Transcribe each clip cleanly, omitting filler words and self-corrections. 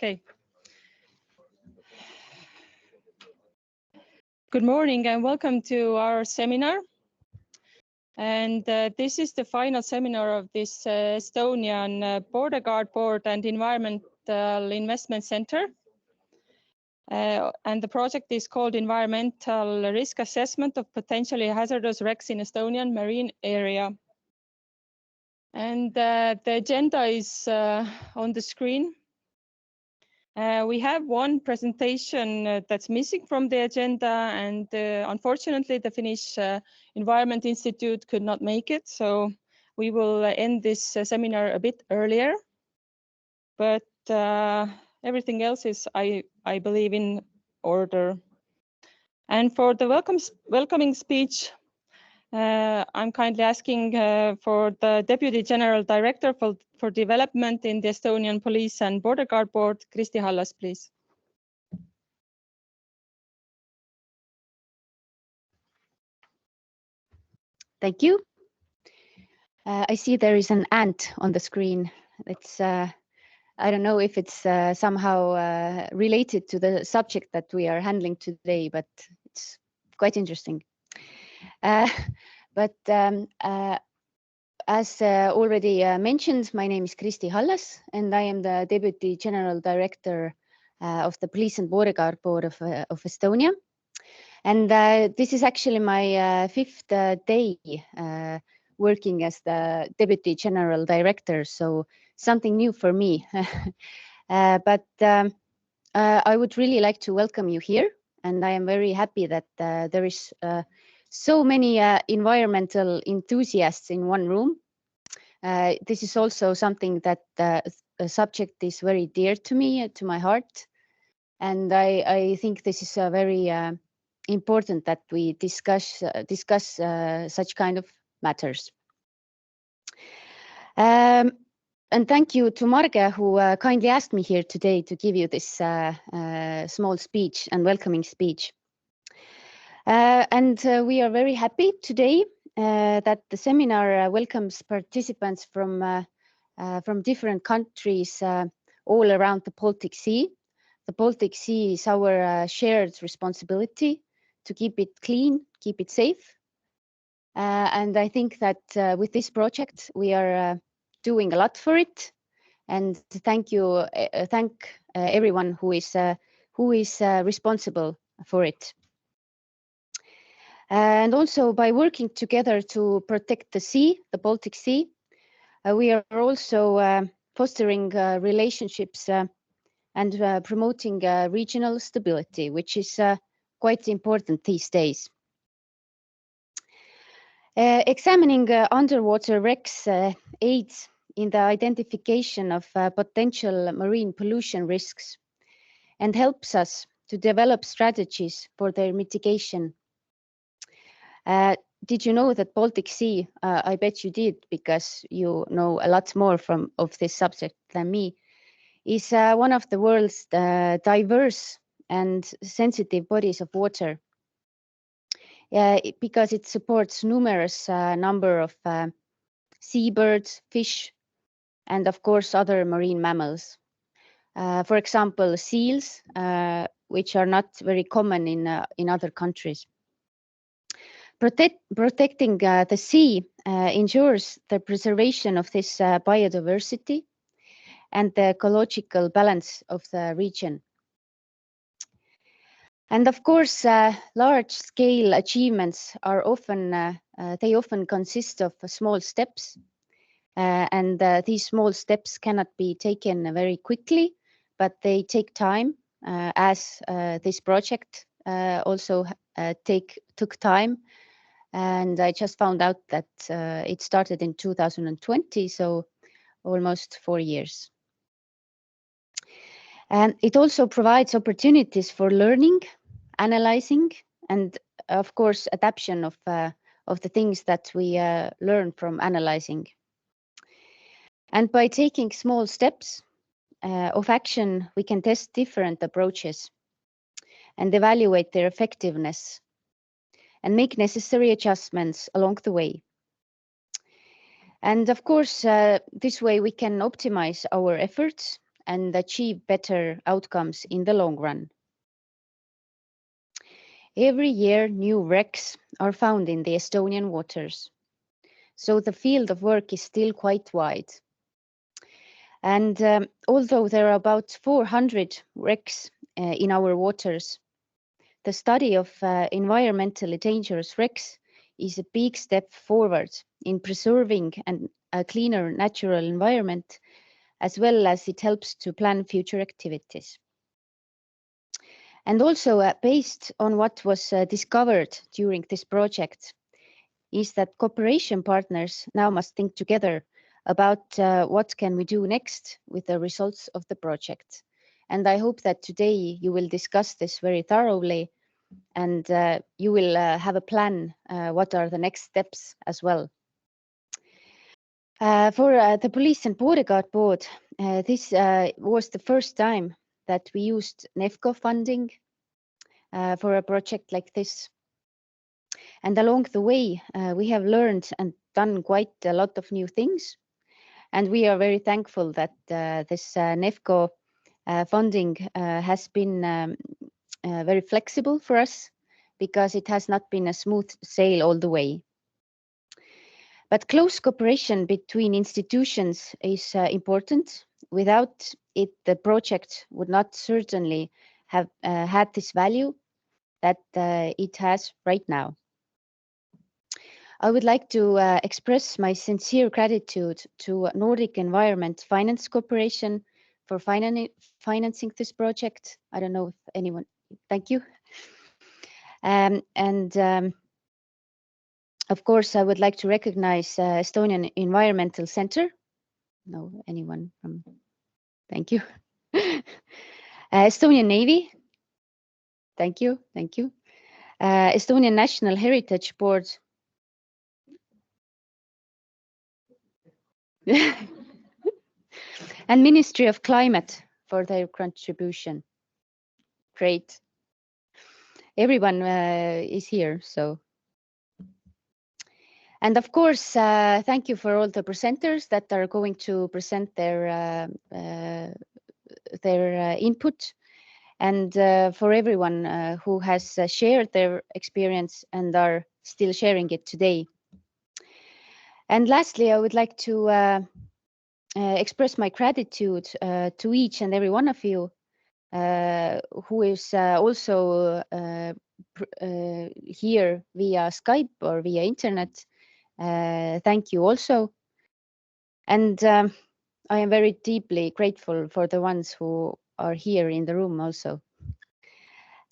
Okay. Good morning and welcome to our seminar. And this is the final seminar of this Estonian Border Guard Board and Environmental Investment Center. And the project is called Environmental Risk Assessment of Potentially Hazardous Wrecks in Estonian Marine Area. And the agenda is on the screen. We have one presentation that's missing from the agenda, and unfortunately the Finnish Environment Institute could not make it, so we will end this seminar a bit earlier. But everything else is, I believe, in order. And for the welcoming speech, I'm kindly asking for the Deputy General Director for Development in the Estonian Police and Border Guard Board, Kristi Hallas, please. Thank you. I see there is an ant on the screen. It's I don't know if it's somehow related to the subject that we are handling today, but it's quite interesting. As already mentioned, my name is Kristi Hallas, and I am the Deputy General Director of the Police and Border Guard Board of Estonia. And this is actually my fifth day working as the Deputy General Director, so something new for me. But I would really like to welcome you here, and I am very happy that there is so many environmental enthusiasts in one room. This is also something that the subject is very dear to me, to my heart, and I think this is a very important that we discuss such kind of matters. And thank you to Marge, who kindly asked me here today to give you this small speech and welcoming speech. And we are very happy today that the seminar welcomes participants from different countries all around the Baltic Sea. The Baltic Sea is our shared responsibility to keep it clean, keep it safe. And I think that with this project, we are doing a lot for it. And thank you, thank everyone who is responsible for it. And also by working together to protect the sea, the Baltic Sea, we are also fostering relationships and promoting regional stability, which is quite important these days. Examining underwater wrecks aids in the identification of potential marine pollution risks and helps us to develop strategies for their mitigation. Did you know that Baltic Sea, I bet you did because you know a lot more of this subject than me, is one of the world's diverse and sensitive bodies of water. Because it supports numerous number of seabirds, fish, and of course other marine mammals. For example, seals, which are not very common in other countries. Protecting the sea ensures the preservation of this biodiversity and the ecological balance of the region. And of course, large-scale achievements are often consist of small steps, and these small steps cannot be taken very quickly, but they take time, as this project also took time. And I just found out that it started in 2020, so almost 4 years. And it also provides opportunities for learning, analyzing, and of course, adaptation of the things that we learn from analyzing. And by taking small steps of action, we can test different approaches and evaluate their effectiveness and make necessary adjustments along the way. And of course, this way we can optimize our efforts and achieve better outcomes in the long run. Every year, new wrecks are found in the Estonian waters, so the field of work is still quite wide. And although there are about 400 wrecks in our waters, the study of environmentally dangerous wrecks is a big step forward in preserving a cleaner natural environment, as well as it helps to plan future activities. And also based on what was discovered during this project is that cooperation partners now must think together about what can we do next with the results of the project. And I hope that today you will discuss this very thoroughly and you will have a plan what are the next steps as well. For the Police and Border Guard Board, this was the first time that we used NEFCO funding for a project like this. And along the way, we have learned and done quite a lot of new things. And we are very thankful that this NEFCO funding has been very flexible for us, because it has not been a smooth sail all the way. But close cooperation between institutions is important. Without it, the project would not certainly have had this value that it has right now. I would like to express my sincere gratitude to Nordic Environment Finance Corporation for financing this project. I don't know if anyone, thank you. Of course, I would like to recognize Estonian Environmental Center. No, anyone from, thank you. Estonian Navy, thank you, thank you. Estonian National Heritage Board. And Ministry of Climate for their contribution. Great. Everyone is here, so. And of course, thank you for all the presenters that are going to present their input, and for everyone who has shared their experience and are still sharing it today. And lastly, I would like to express my gratitude to each and every one of you who is also here via Skype or via internet. Thank you also. And I am very deeply grateful for the ones who are here in the room also.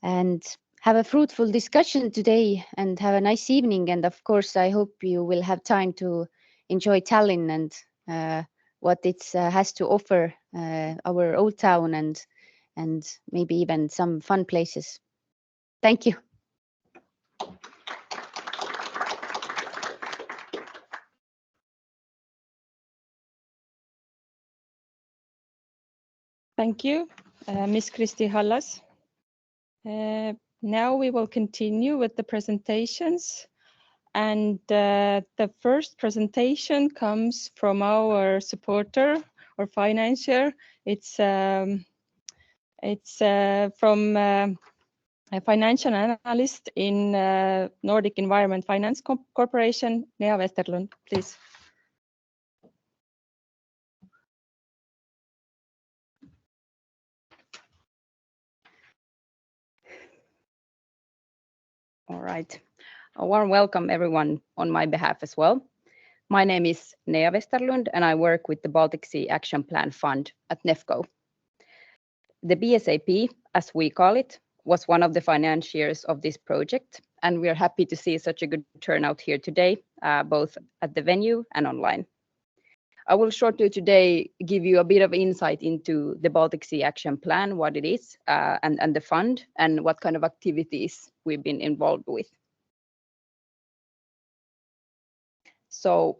And have a fruitful discussion today and have a nice evening. And of course, I hope you will have time to enjoy Tallinn and what it has to offer, our old town, and maybe even some fun places. Thank you. Thank you, Ms. Kristi Hallas. Now we will continue with the presentations. And the first presentation comes from our supporter or financier. It's from a financial analyst in Nordic Environment Finance Corporation, Nea Westerlund, please. All right. A warm welcome, everyone, on my behalf as well. My name is Nea Westerlund, and I work with the Baltic Sea Action Plan Fund at NEFCO. The BSAP, as we call it, was one of the financiers of this project, and we are happy to see such a good turnout here today, both at the venue and online. I will shortly today give you a bit of insight into the Baltic Sea Action Plan, what it is, and the fund, and what kind of activities we've been involved with. So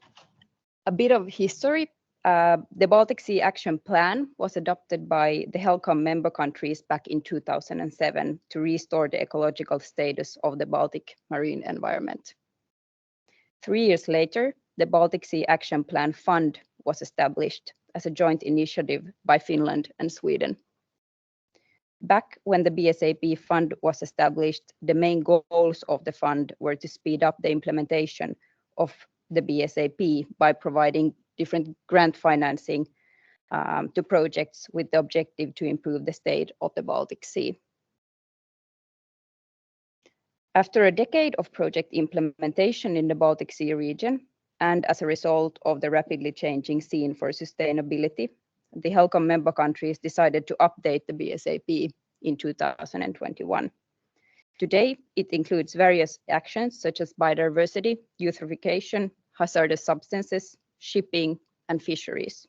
a bit of history. The Baltic Sea Action Plan was adopted by the HELCOM member countries back in 2007 to restore the ecological status of the Baltic marine environment. 3 years later, the Baltic Sea Action Plan Fund was established as a joint initiative by Finland and Sweden. Back when the BSAP fund was established, the main goals of the fund were to speed up the implementation of the BSAP by providing different grant financing to projects with the objective to improve the state of the Baltic Sea. After a decade of project implementation in the Baltic Sea region, and as a result of the rapidly changing scene for sustainability, the HELCOM member countries decided to update the BSAP in 2021. Today, it includes various actions such as biodiversity, eutrophication, hazardous substances, shipping, and fisheries.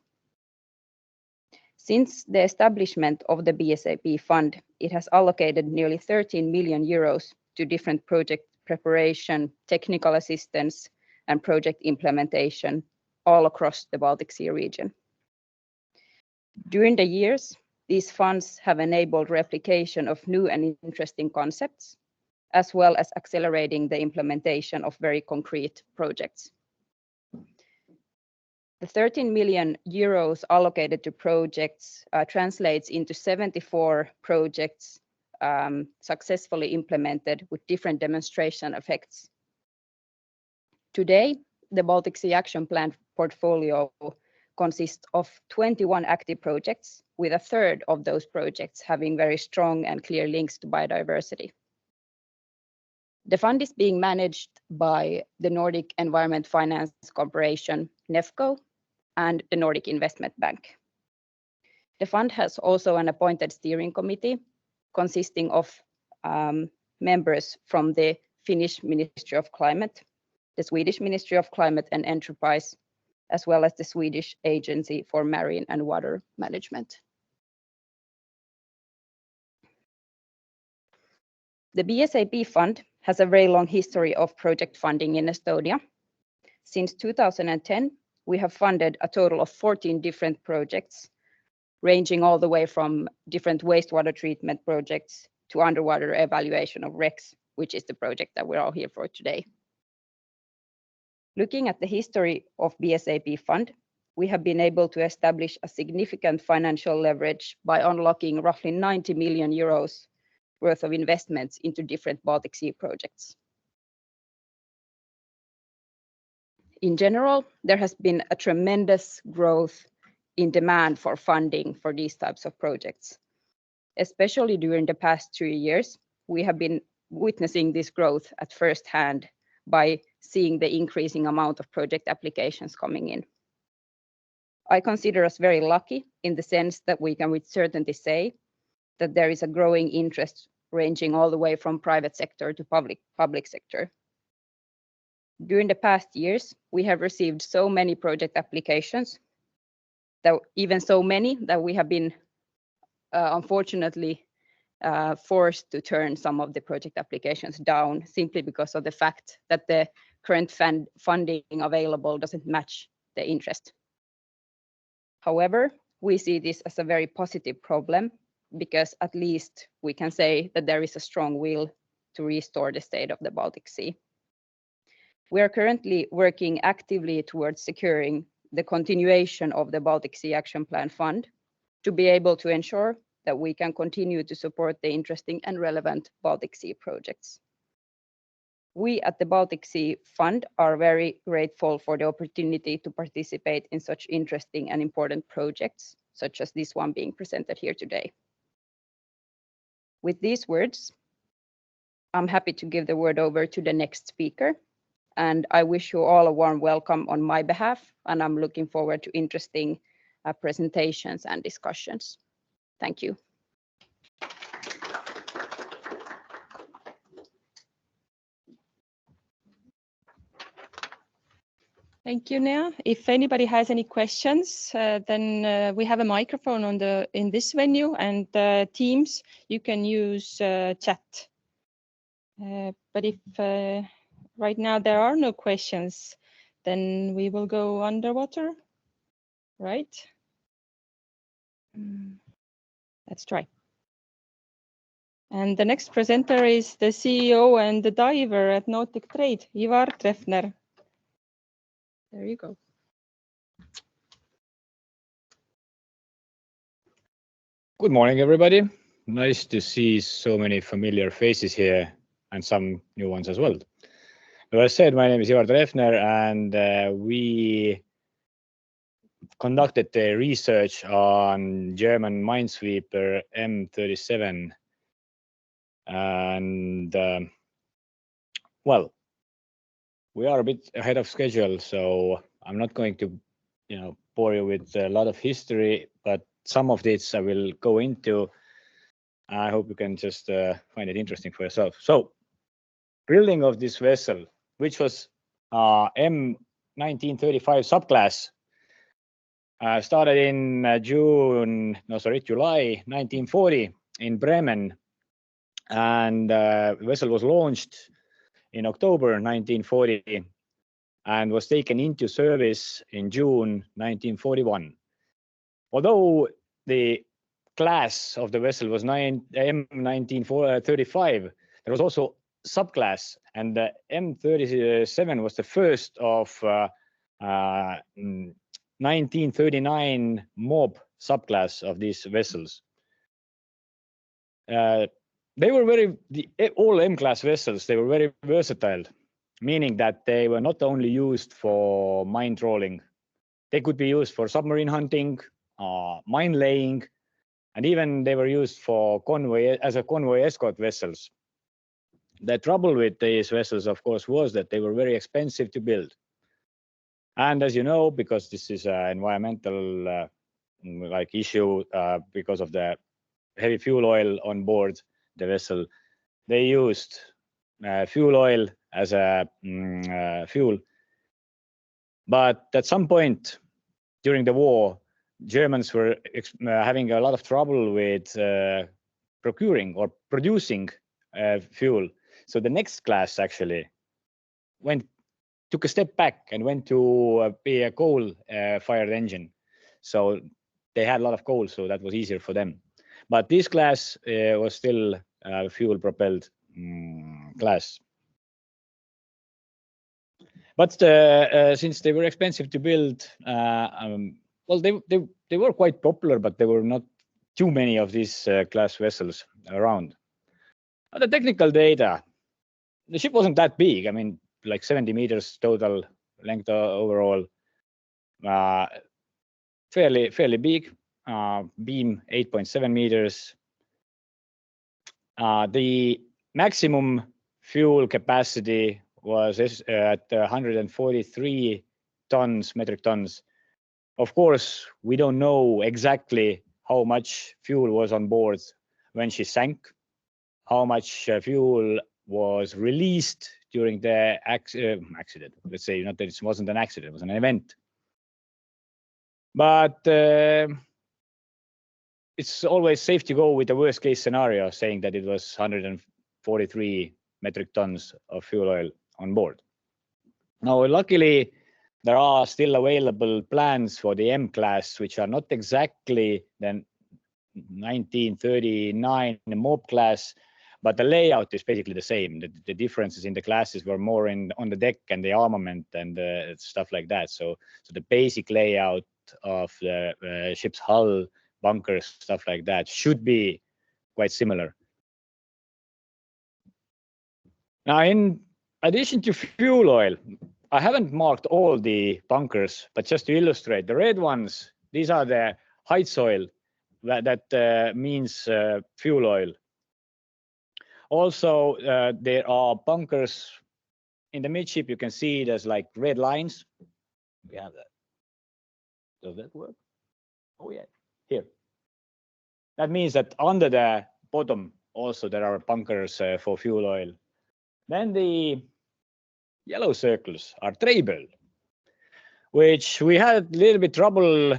Since the establishment of the BSAP fund, it has allocated nearly 13 million euros to different project preparation, technical assistance, and project implementation all across the Baltic Sea region. During the years, these funds have enabled replication of new and interesting concepts, as well as accelerating the implementation of very concrete projects. The 13 million euros allocated to projects translates into 74 projects successfully implemented with different demonstration effects. Today, the Baltic Sea Action Plan portfolio consists of 21 active projects, with a third of those projects having very strong and clear links to biodiversity. The fund is being managed by the Nordic Environment Finance Corporation, NEFCO, and the Nordic Investment Bank. The fund has also an appointed steering committee consisting of members from the Finnish Ministry of Climate, the Swedish Ministry of Climate and Enterprise, as well as the Swedish Agency for Marine and Water Management. The BSAP fund has a very long history of project funding in Estonia. Since 2010, we have funded a total of 14 different projects, ranging all the way from different wastewater treatment projects to underwater evaluation of wrecks, which is the project that we're all here for today. Looking at the history of BSAP fund, we have been able to establish a significant financial leverage by unlocking roughly 90 million euros worth of investments into different Baltic Sea projects. In general, there has been a tremendous growth in demand for funding for these types of projects. Especially during the past 3 years, we have been witnessing this growth at first hand by seeing the increasing amount of project applications coming in. I consider us very lucky in the sense that we can with certainty say that there is a growing interest ranging all the way from private sector to public sector. During the past years, we have received so many project applications, that even so many that we have been unfortunately forced to turn some of the project applications down simply because of the fact that the current funding available doesn't match the interest. However, we see this as a very positive problem because at least we can say that there is a strong will to restore the state of the Baltic Sea. We are currently working actively towards securing the continuation of the Baltic Sea Action Plan Fund to be able to ensure that we can continue to support the interesting and relevant Baltic Sea projects. We at the Baltic Sea Fund are very grateful for the opportunity to participate in such interesting and important projects, such as this one being presented here today. With these words, I'm happy to give the word over to the next speaker, and I wish you all a warm welcome on my behalf, and I'm looking forward to interesting presentations and discussions. Thank you. Thank you, Nea. If anybody has any questions, then we have a microphone in this venue, and Teams, you can use chat. But if right now there are no questions, then we will go underwater, right? Let's try. And the next presenter is the CEO and the diver at Nautic Trade, Ivar Treffner. There you go. Good morning, everybody. Nice to see so many familiar faces here and some new ones as well. As I said, my name is Ivar Trefner, and we conducted the research on German minesweeper M37. And well, we are a bit ahead of schedule, so I'm not going to, bore you with a lot of history, but some of this I will go into. I hope you can just find it interesting for yourself. So, building of this vessel, which was M1935 subclass, started in July 1940 in Bremen, and the vessel was launched in October 1940 and was taken into service in June 1941. Although the class of the vessel was M1935, there was also subclass, and the M37 was the first of 1939 MOB subclass of these vessels. They were all M-class vessels, they were very versatile, meaning that they were not only used for mine trawling, they could be used for submarine hunting, mine laying, and even they were used for convoy escort vessels. The trouble with these vessels, of course, was that they were very expensive to build. And as you know, because this is an environmental issue, because of the heavy fuel oil on board the vessel, they used fuel oil as a fuel. But at some point during the war, Germans were having a lot of trouble with procuring or producing fuel. So the next class actually took a step back and went to be a coal-fired engine. So they had a lot of coal, so that was easier for them. But this class was still a fuel-propelled class. But since they were expensive to build, well, they were quite popular, but there were not too many of these class vessels around. The technical data, the ship wasn't that big. I mean, like 70 meters total length overall. Fairly big. Beam 8.7 meters. The maximum fuel capacity was at 143 metric tons. Of course, we don't know exactly how much fuel was on board when she sank, how much fuel was released during the accident. Let's say not that it wasn't an accident, it was an event. But it's always safe to go with the worst case scenario, saying that it was 143 metric tons of fuel oil on board. Now, luckily, there are still available plans for the M class, which are not exactly the 1939 MOB class, but the layout is basically the same. The differences in the classes were more on the deck and the armament and stuff like that. So the basic layout of the ship's hull, bunkers, stuff like that should be quite similar. Now, in addition to fuel oil, I haven't marked all the bunkers, but just to illustrate, the red ones, these are the heights oil. That means fuel oil. Also, there are bunkers in the midship. You can see there's like red lines. We have that. Does that work? Oh yeah, here. That means that under the bottom also there are bunkers for fuel oil. Then the yellow circles are trable, which we had a little bit trouble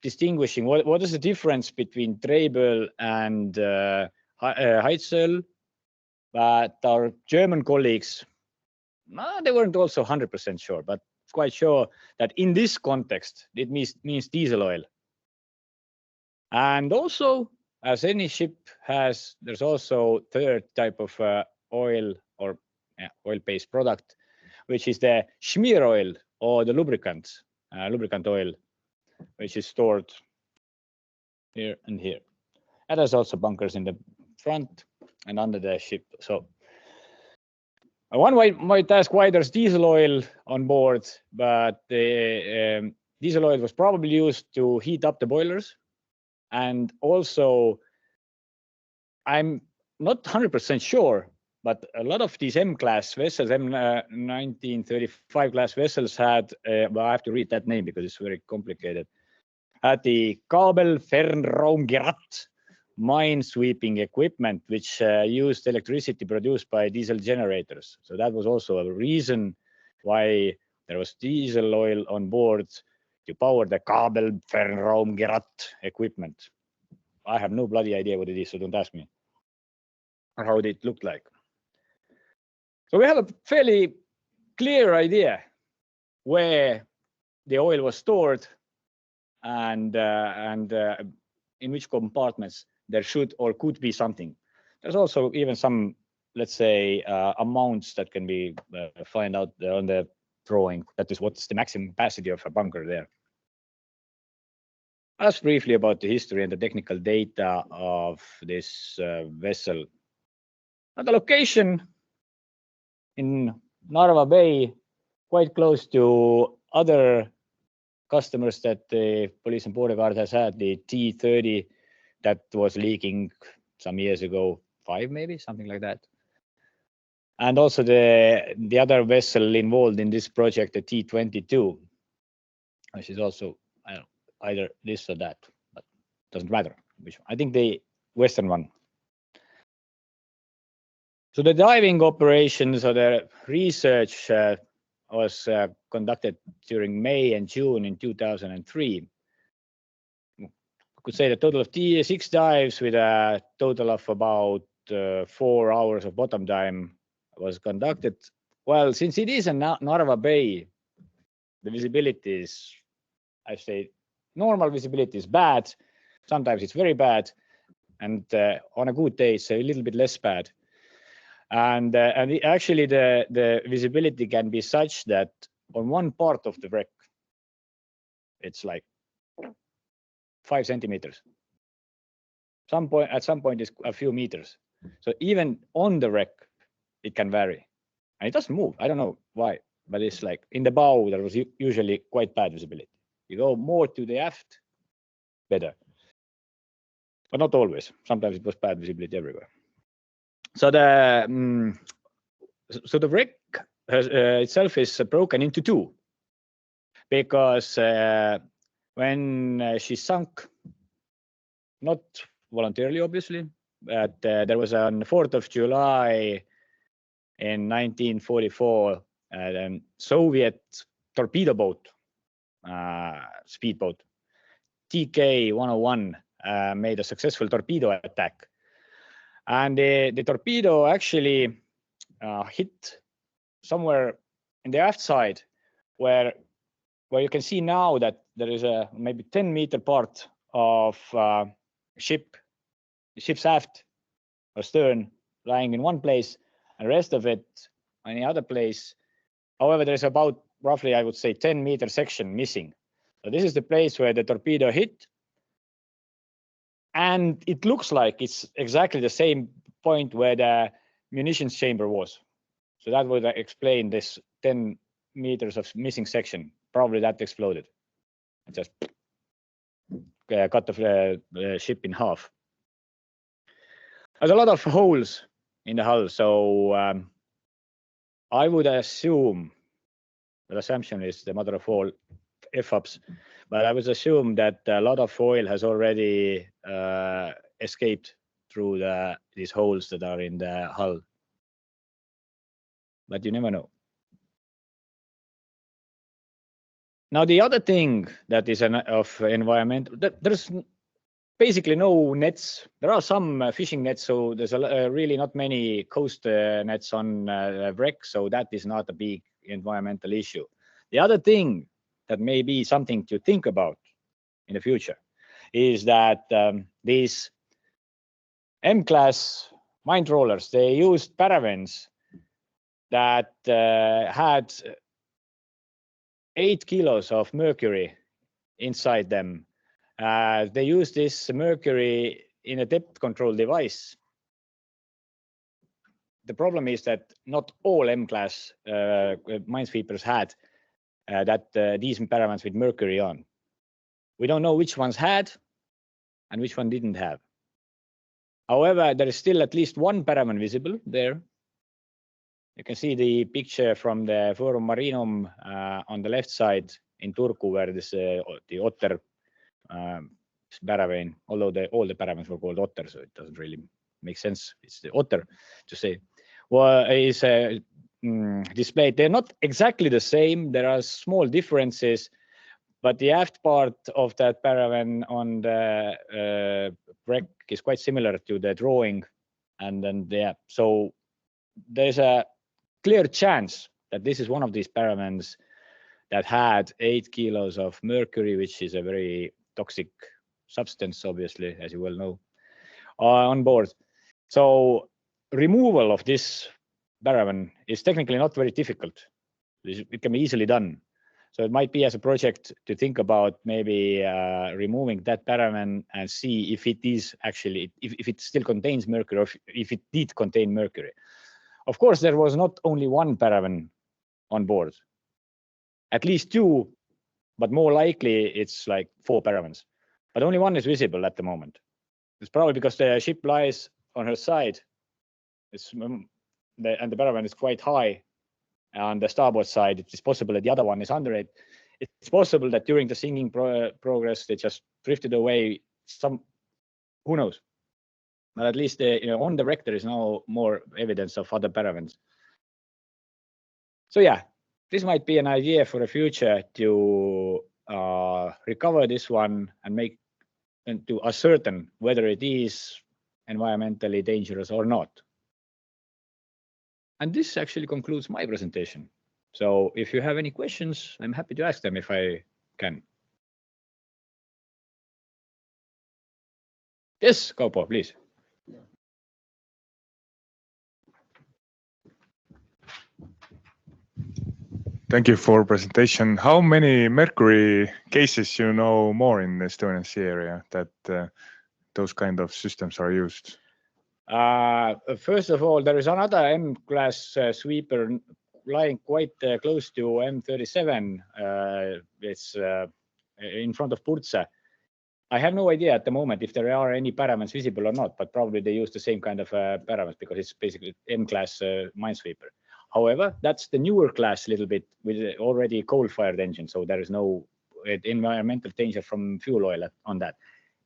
distinguishing. What is the difference between trable and Heitzel? But our German colleagues, they weren't also 100% sure, but quite sure that in this context, it means diesel oil. And also, as any ship has, there's also third type of oil or oil-based product, which is the schmear oil or the lubricant oil, which is stored here and here. And there's also bunkers in the front and under the ship. So one might ask why there's diesel oil on board, but the diesel oil was probably used to heat up the boilers. And also, I'm not 100% sure, but a lot of these M-class vessels, M1935 class vessels had, well, I have to read that name because it's very complicated, had the Kabelfernraumgerät mine sweeping equipment, which used electricity produced by diesel generators. So that was also a reason why there was diesel oil on board to power the Kabelfernraumgerät equipment. I have no bloody idea what it is, so don't ask me or how it looked like. So we have a fairly clear idea where the oil was stored and in which compartments there should or could be something. There's also even some, let's say, amounts that can be find out on the drawing. That is what's the maximum capacity of a bunker there. Just briefly about the history and the technical data of this vessel. Now, the location in Narva Bay, quite close to other customers that the Police and Border Guard has had, the T-30 that was leaking some years ago, 5 maybe, something like that. And also the other vessel involved in this project, the T-22, which is also, I don't know, either this or that, but doesn't matter which one. I think the Western one. So the diving operations or the research was conducted during May and June in 2003. I could say the total of 6 dives with a total of about 4 hours of bottom time was conducted. Well, since it is in Narva Bay, the visibility is, I say, normal visibility is bad. Sometimes it's very bad, and on a good day, it's a little bit less bad. And actually, the visibility can be such that on one part of the wreck, it's like 5 centimeters. At some point, it's a few meters. So even on the wreck, it can vary, and it doesn't move. I don't know why, but it's like in the bow, there was usually quite bad visibility. You go more to the aft, better, but not always. Sometimes it was bad visibility everywhere. So the wreck itself is broken into 2, because when she sunk, not voluntarily, obviously, but there was on the 4th of July in 1944, Soviet torpedo boat, speedboat, TK-101, made a successful torpedo attack. And the torpedo actually hit somewhere in the aft side where you can see now that there is a maybe 10-meter part of ship's aft or stern lying in one place, and the rest of it in the other place. However, there's about roughly, I would say, 10-meter section missing. So this is the place where the torpedo hit. And it looks like it's exactly the same point where the munitions chamber was. So that would explain this 10 meters of missing section. Probably that exploded and just cut the ship in half. There's a lot of holes in the hull, so I would assume, the assumption is the mother of all F-ups, but I would assume that a lot of oil has already escaped through these holes that are in the hull. But you never know. Now, the other thing that is of environment, there's basically no nets. There are some fishing nets, so there's really not many coast nets on wreck, so that is not a big environmental issue. The other thing that may be something to think about in the future is that these M-class mine trawlers, they used paravents that had 8 kilos of mercury inside them. They used this mercury in a depth control device, the problem is that not all M-class minesweepers had these paraments with mercury on. We don't know which ones had and which one didn't have. However, there is still at least one paraman visible there. You can see the picture from the Forum Marinum on the left side in Turku, where this the otter paravan, although all the paramans were called otter, so it doesn't really make sense. It's the otter to say. Well, is displayed. They're not exactly the same. There are small differences, but the aft part of that paravan on the wreck is quite similar to the drawing. And then, yeah, so there's a clear chance that this is one of these paramans that had 8 kilos of mercury, which is a very toxic substance, obviously, as you well know, on board. So removal of this paravan is technically not very difficult. It can be easily done. So it might be as a project to think about maybe removing that paravan and see if it is actually, if it still contains mercury, or if it did contain mercury. Of course, there was not only one paravan on board, at least 2, but more likely it's like 4 paravans. But only one is visible at the moment. It's probably because the ship lies on her side. And the paravan is quite high on the starboard side. It is possible that the other one is under it. It's possible that during the sinking progress, they just drifted away. Who knows? But at least on the wreck, there is now more evidence of other paravans. So yeah, this might be an idea for the future to recover this one and to ascertain whether it is environmentally dangerous or not. And this actually concludes my presentation. So if you have any questions, I'm happy to ask them if I can. Yes, Kaupo, please. Thank you for presentation. How many mercury cases you know more in the Estonian Sea area that those kind of systems are used? First of all, there is another M-class sweeper lying quite close to M37. It's in front of Purtse. I have no idea at the moment if there are any paramans visible or not, but probably they use the same kind of paramans because it's basically M-class minesweeper. However, that's the newer class a little bit with already coal-fired engine, so there is no environmental danger from fuel oil on that.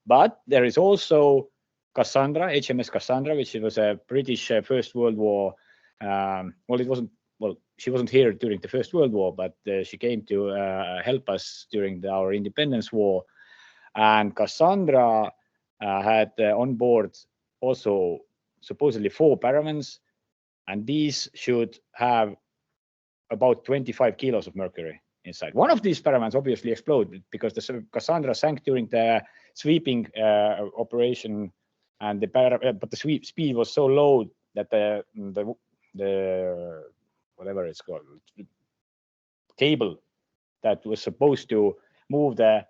But there is also Cassandra, HMS Cassandra, which was a British First World War. She wasn't here during the First World War, but she came to help us during our Independence War. And Cassandra had on board also supposedly 4 paramans, and these should have about 25 kilos of mercury inside. One of these paramans obviously exploded because the Cassandra sank during the sweeping operation, and but the speed was so low that the whatever it's called, cable that was supposed to move the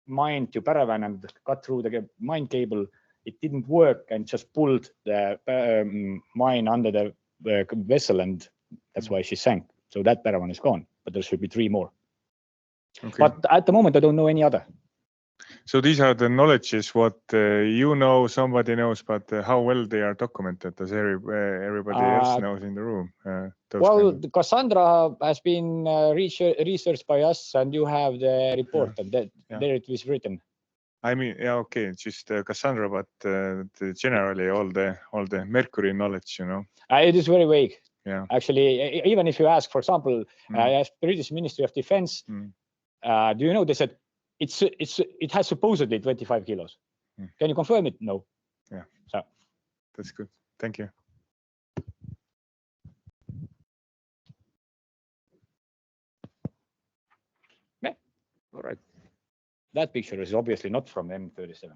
mine to paravan and cut through the mine cable, it didn't work and just pulled the mine under the vessel, and that's why she sank. So that paravan is gone, but there should be 3 more. Okay. But at the moment, I don't know any other. So these are the knowledges what you know, somebody knows, but how well they are documented, as everybody else knows in the room. Well, Cassandra has been researched by us, and you have the report, and there it is written. I mean, yeah, okay, just Cassandra, but generally all the mercury knowledge, you know. It is very vague. Yeah. Actually, even if you ask, for example, I asked British Ministry of Defense, do you know, they said it has supposedly 25 kilos. Can you confirm it? No. Yeah. So that's good. Thank you. Yeah. All right. That picture is obviously not from M37.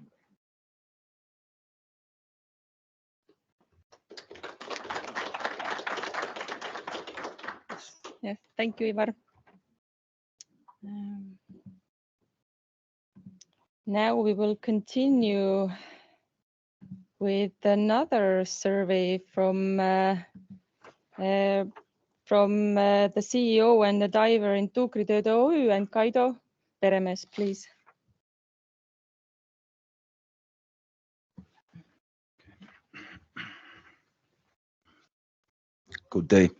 Yes, thank you, Ivar. Now we will continue with another survey from the CEO and the diver in Tuukritööde OÜ and Kaido Peremees, please. Good day,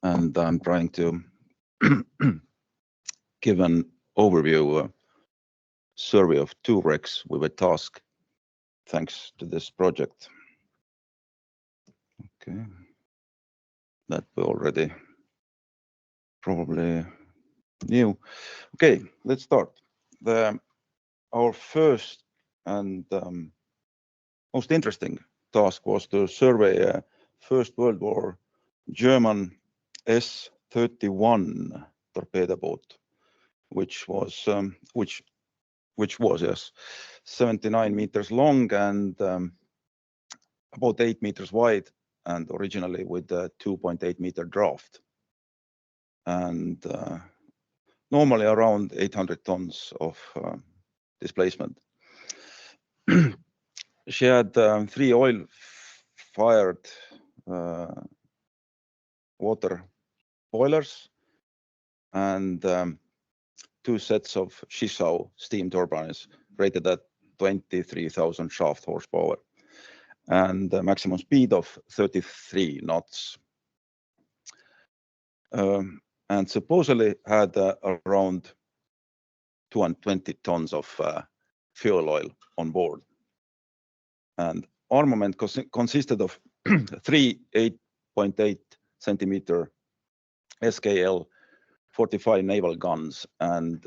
and I'm trying to give an overview survey of 2 wrecks with a task thanks to this project. Okay, that we already probably knew. Okay, let's start. Our first and most interesting task was to survey First World War German S-31 torpedo boat, which was yes 79 meters long and about 8 meters wide, and originally with a 2.8 meter draft, and normally around 800 tons of displacement. She had 3 oil-fired water boilers and 2 sets of Shishao steam turbines rated at 23,000 shaft horsepower and a maximum speed of 33 knots. And supposedly had around 220 tons of fuel oil on board. And armament consisted of 3 8.8 centimeter SKL 45 naval guns and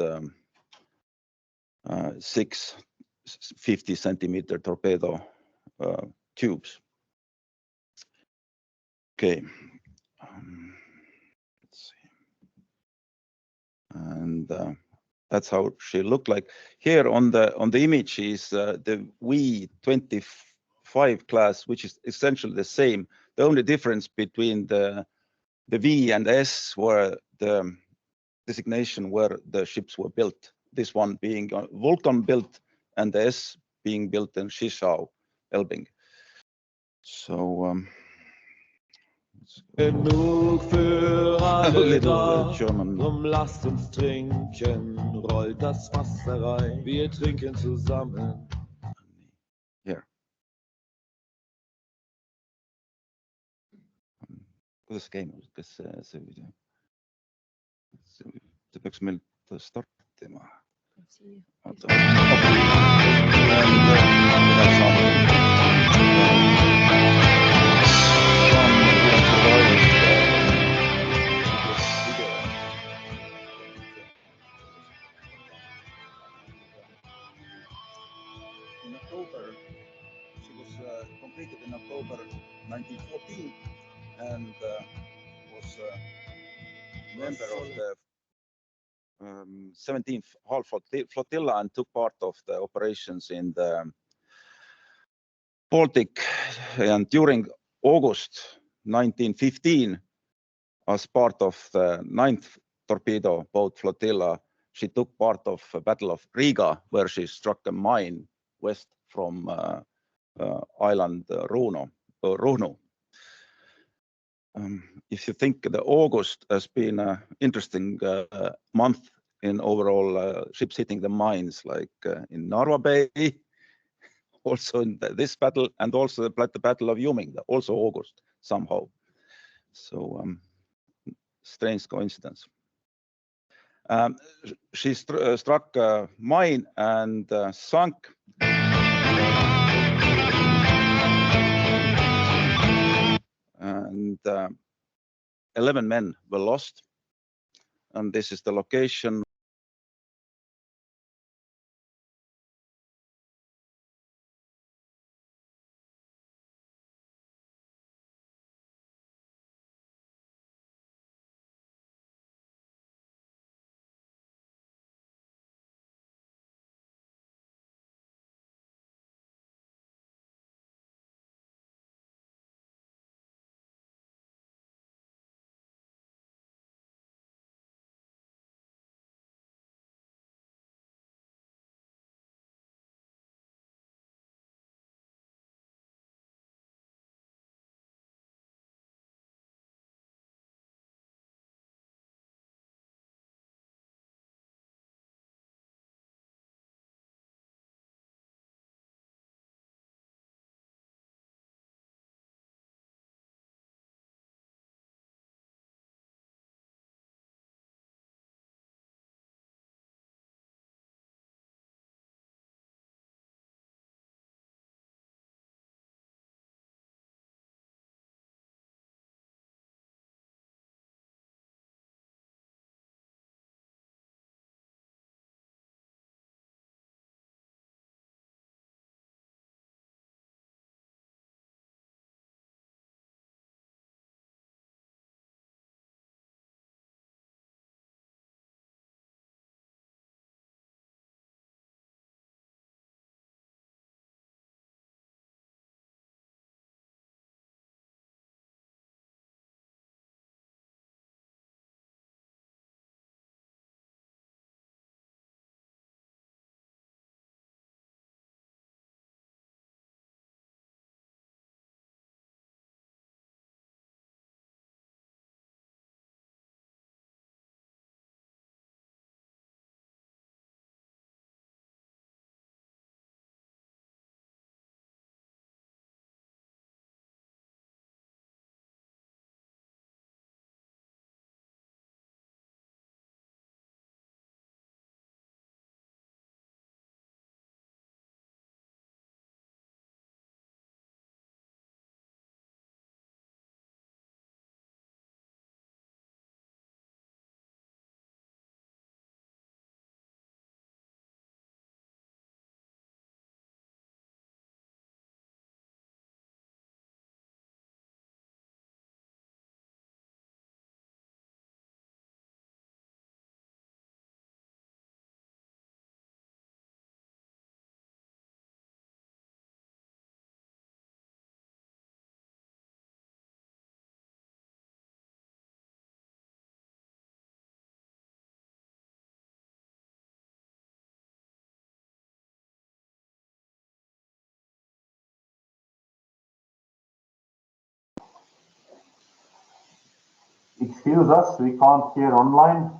6 50 centimeter torpedo tubes. Okay, let's see. And that's how she looked like. Here on the image is the V25 class, which is essentially the same. The only difference between the V and S were the designation where the ships were built. This one being Vulcan built and the S being built in Shishao, Elbing. So Genug für alle da, German. drum lasst uns trinken, rollt das Wasser rein, wir trinken zusammen. Here. Kuidas käima, kas see peaks meil startima? In October, she was completed in October 1914 and was a member of the 17th Hull Flotilla and took part of the operations in the Baltic. And during August 1915, as part of the 9th Torpedo Boat Flotilla, she took part of the Battle of Riga, where she struck a mine west from island Runo. If you think the August has been an interesting month in overall ships hitting the mines, like in Narva Bay, also in this battle, and also the Battle of Yuming, also August somehow. So strange coincidence. She struck a mine and sunk. And 11 men were lost. And this is the location Excuse us, we can't hear online.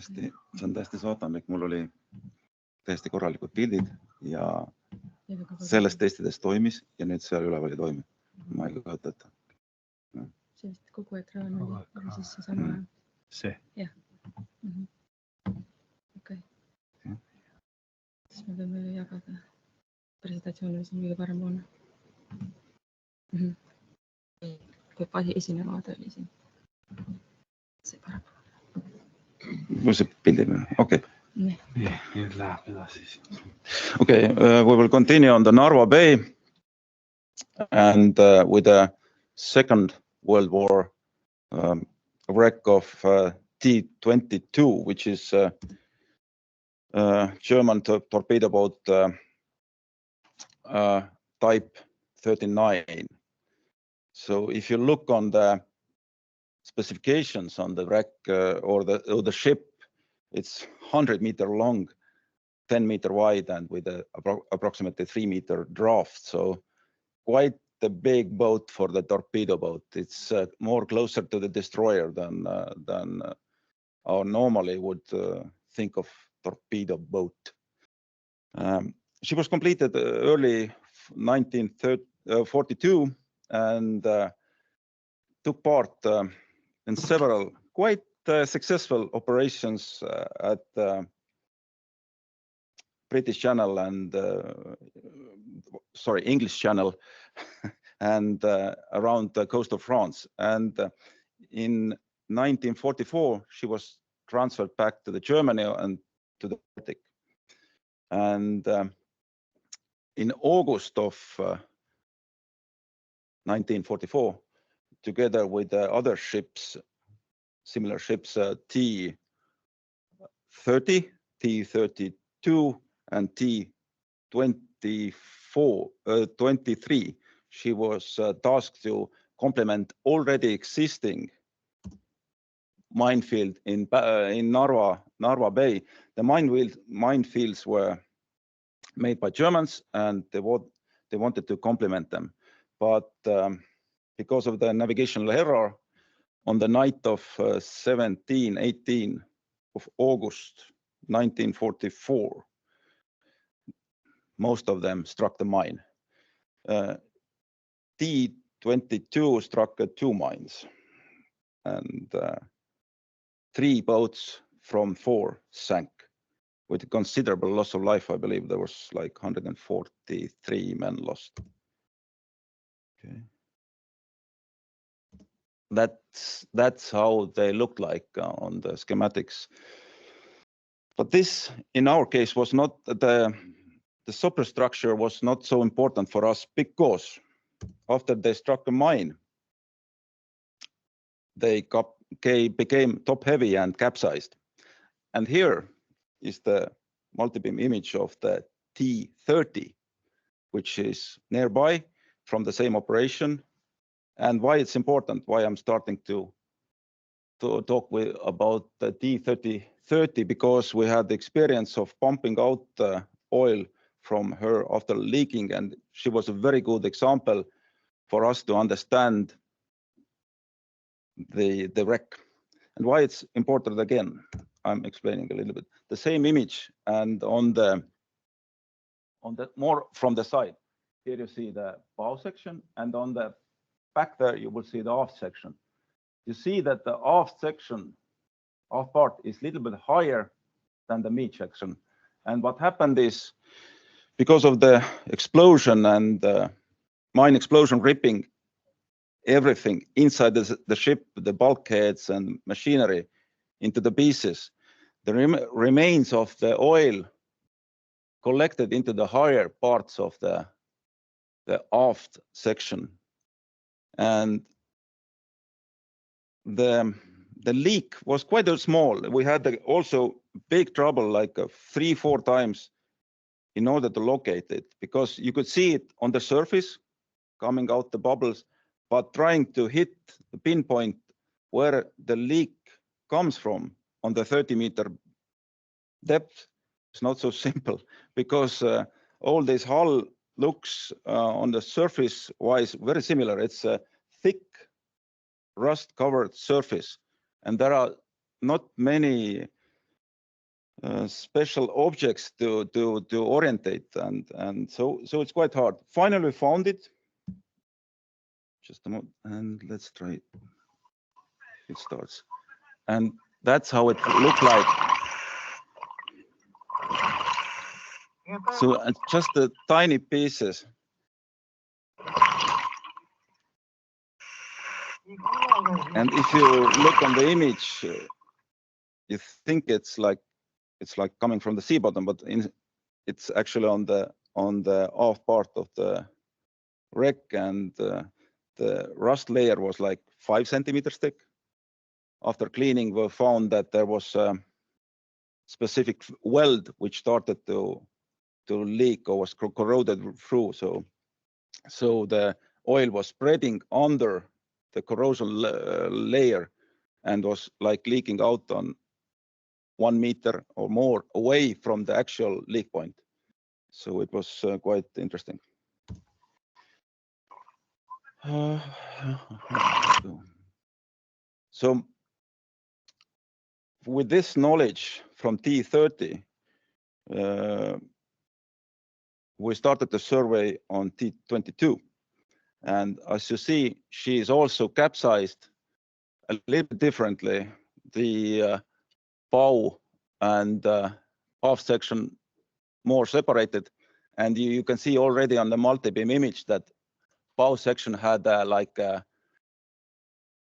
see on täiesti saatanlik, mul oli täiesti korralikud pildid ja sellest testides toimis ja nüüd seal üleval ei toimi. Ma ei kujuta ette. See vist kogu ekraan oli, aga siis seesama. See? Jah. Okei. Siis me võime jagada presentatsiooni, mis on kõige parem poolne. Kui esinev vaade oli siin. See parem. Mul see pildi peal, okei. Nüüd läheb edasi. Okay, we will continue on the Narva Bay and with the Second World War wreck of T-22, which is German torpedo boat type 39. So if you look on the specifications on the wreck or the ship, it's 100-meter long, 10-meter wide, and with approximately 3-meter draft. So quite a big boat for the torpedo boat. It's more closer to the destroyer than our normally would think of torpedo boat. She was completed early 1942 and took part in several quite successful operations at British Channel and English Channel and around the coast of France. And in 1944, she was transferred back to the Germany and to the Baltic. And in August of 1944, together with other ships, similar ships, T-30, T-32, and T-23, she was tasked to complement already existing minefield in Narva Bay. The minefields were made by Germans, and they wanted to complement them. But because of the navigational error, on the night of 18 of August 1944, most of them struck the mine. T-22 struck 2 mines, and 3 boats from 4 sank with considerable loss of life. I believe there was like 143 men lost. Okay. That's how they look like on the schematics. But this, in our case, was not the superstructure was not so important for us, because after they struck a mine, they became top heavy and capsized. And here is the multi-beam image of the T-30, which is nearby from the same operation. And why it's important, why I'm starting to talk about the T-30, because we had the experience of pumping out oil from her after leaking, and she was a very good example for us to understand the wreck. And why it's important again, I'm explaining a little bit. The same image, and on the more from the side. Here you see the bow section, and on the back there you will see the aft section. You see that the aft section, aft part, is a little bit higher than the mid section. And what happened is, because of the explosion and mine explosion ripping everything inside the ship, the bulkheads and machinery into the pieces, the remains of the oil collected into the higher parts of the aft section. And the leak was quite small. We had also big trouble, like 3-4 times, in order to locate it, because you could see it on the surface coming out the bubbles, but trying to hit the pinpoint where the leak comes from on the 30-meter depth is not so simple, because all this hull looks on the surface wise very similar. It's a thick rust covered surface, and there are not many special objects to orientate, and so it's quite hard. Finally we found it. Just a moment, and let's try it. It starts, and that's how it looked like. So just the tiny pieces. And if you look on the image, you think it's like coming from the sea bottom, but it's actually on the aft part of the wreck, and the rust layer was like 5 centimeters thick. After cleaning, we found that there was a specific weld which started to leak or was corroded through. So the oil was spreading under the corrosion layer and was like leaking out on 1 meter or more away from the actual leak point. So it was quite interesting. So with this knowledge from T30, we started the survey on T22. And as you see, she is also capsized a little bit differently. The bow and aft section more separated. And you can see already on the multi-beam image that bow section had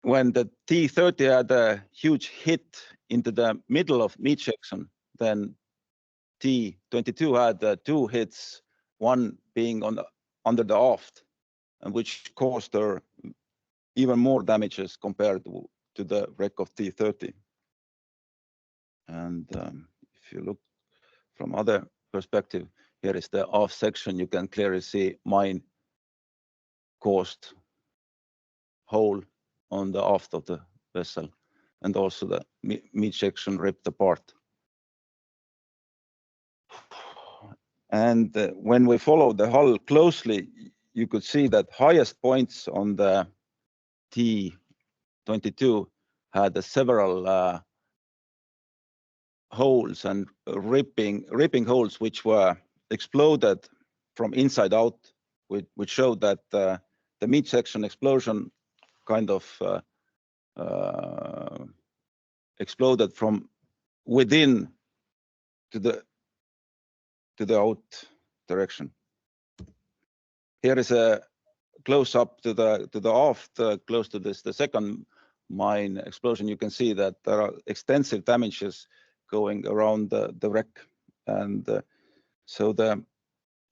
when the T30 had a huge hit into the middle of mid section, then T22 had 2 hits, one being under the aft, and which caused her even more damages compared to the wreck of T30. And if you look from other perspective, here is the aft section. You can clearly see mine caused hole on the aft of the vessel, and also the mid section ripped apart. And when we followed the hull closely, you could see that highest points on the T22 had several holes and ripping holes which were exploded from inside out, which showed that the mid section explosion kind of exploded from within to the out direction. Here is a close up to the aft, close to the second mine explosion. You can see that there are extensive damages going around the wreck, and so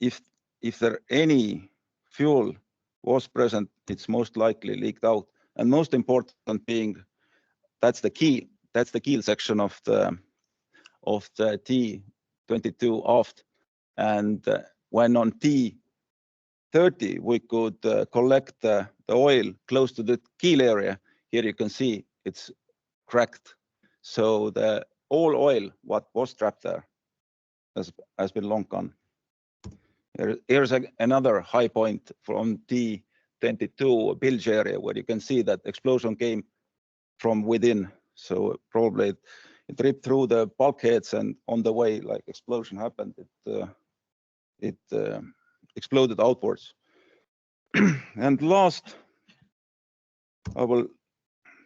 if there any fuel was present, it's most likely leaked out. And most important being, that's the keel section of the T22 aft. And when on T30 we could collect the oil close to the keel area, here you can see it's cracked. So the all oil what was trapped there has been long gone. Here's another high point from T22 22 bilge area where you can see that explosion came from within. So probably it ripped through the bulkheads, and on the way, like explosion happened, it exploded outwards. And last, I will,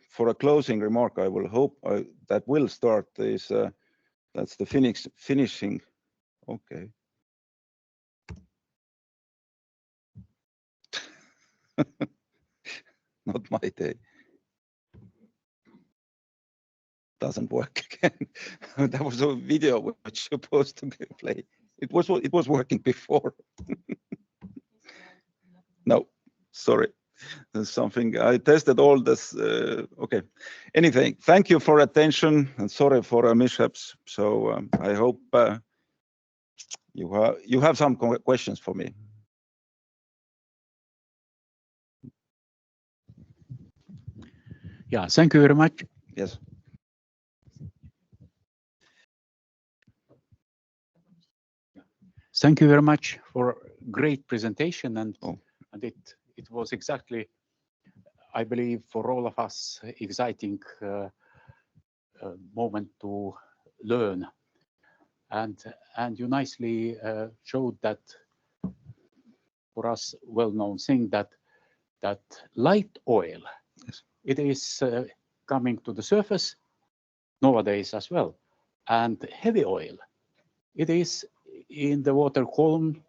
for a closing remark, I will hope that will start is that's the finishing. Okay. Not my day. Doesn't work again. That was a video which supposed to play. It was working before. No, sorry. There's something I tested all this. Okay. Anything. Thank you for attention and sorry for mishaps. So I hope you have some questions for me. Yeah, thank you very much. Yes. Thank you very much for great presentation, and it was exactly, I believe, for all of us, exciting moment to learn, and you nicely showed that for us well-known thing that light oil, yes, it is coming to the surface nowadays as well, and heavy oil, it is in the water column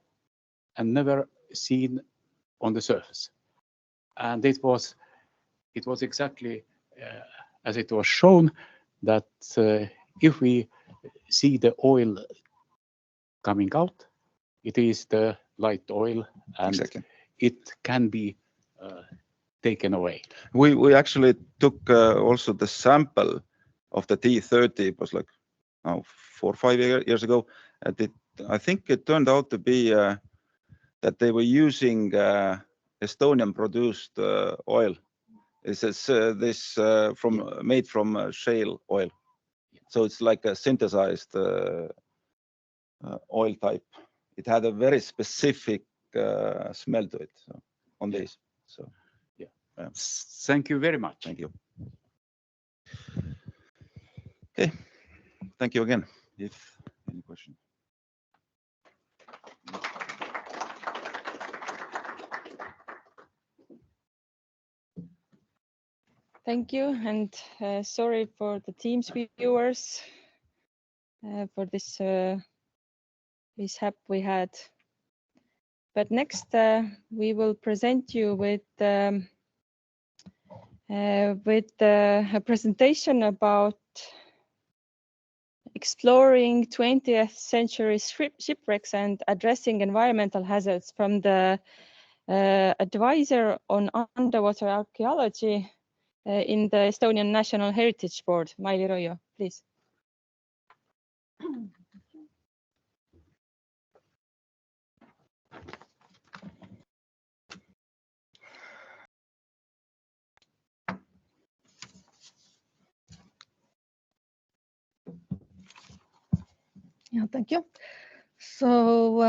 and never seen on the surface. And it was exactly as it was shown that if we see the oil coming out, it is the light oil, and exactly, it can be taken away. We actually took also the sample of the T30. It was like 4 or 5 years ago, and I think it turned out to be that they were using Estonian produced oil. This is made from shale oil, so it's like a synthesized oil type. It had a very specific smell to it on this. So yeah. Thank you very much. Thank you. Okay, thank you again. If any question. Thank you, and sorry for the Teams viewers for this mishap we had. But next we will present you with a presentation about exploring 20th century shipwrecks and addressing environmental hazards from the advisor on underwater archaeology in the Estonian National Heritage Board, Maili Roio, please. Yeah, thank you. So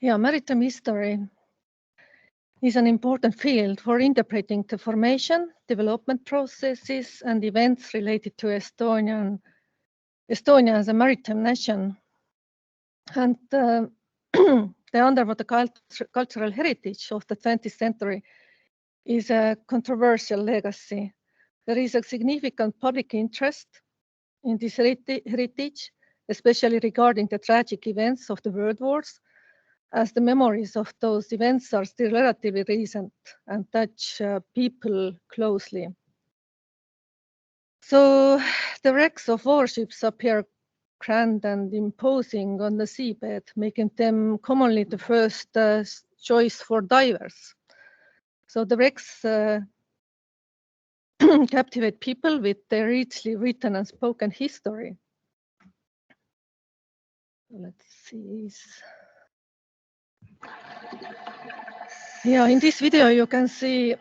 yeah, maritime history is an important field for interpreting the formation, development processes, and events related to Estonia as a maritime nation. And the underwater cultural heritage of the 20th century is a controversial legacy. There is a significant public interest in this heritage, especially regarding the tragic events of the World Wars, as the memories of those events are still relatively recent and touch people closely. So the wrecks of warships appear grand and imposing on the seabed, making them commonly the first choice for divers. So the wrecks captivate people with their richly written and spoken history. Let's see. Yeah, in this video you can see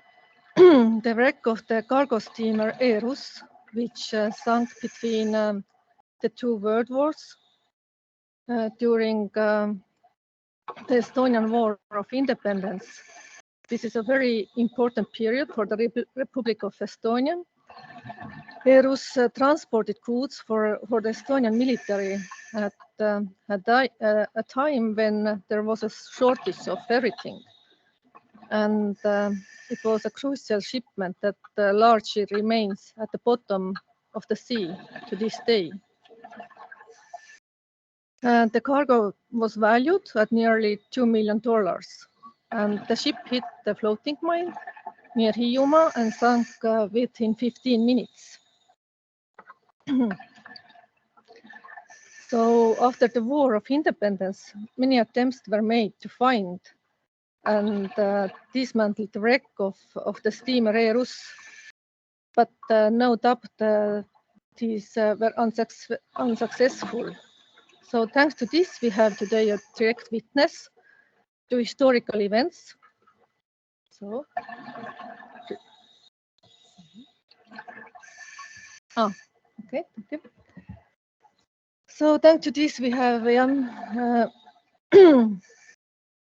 the wreck of the cargo steamer Eros, which sunk between the two world wars. during the Estonian War of Independence. This is a very important period for the Republic of Estonia. Erus transported goods for the Estonian military at a time when there was a shortage of everything. And it was a crucial shipment that largely remains at the bottom of the sea to this day. The cargo was valued at nearly $2 million. And the ship hit the floating mine near Hiiumaa and sank within 15 minutes. So after the War of Independence, many attempts were made to find and dismantle the wreck of the steamer Erus, but no doubt these were unsuccessful. So thanks to this, we have today a direct witness to historical events. So, okay, thank you. So thanks to this, we have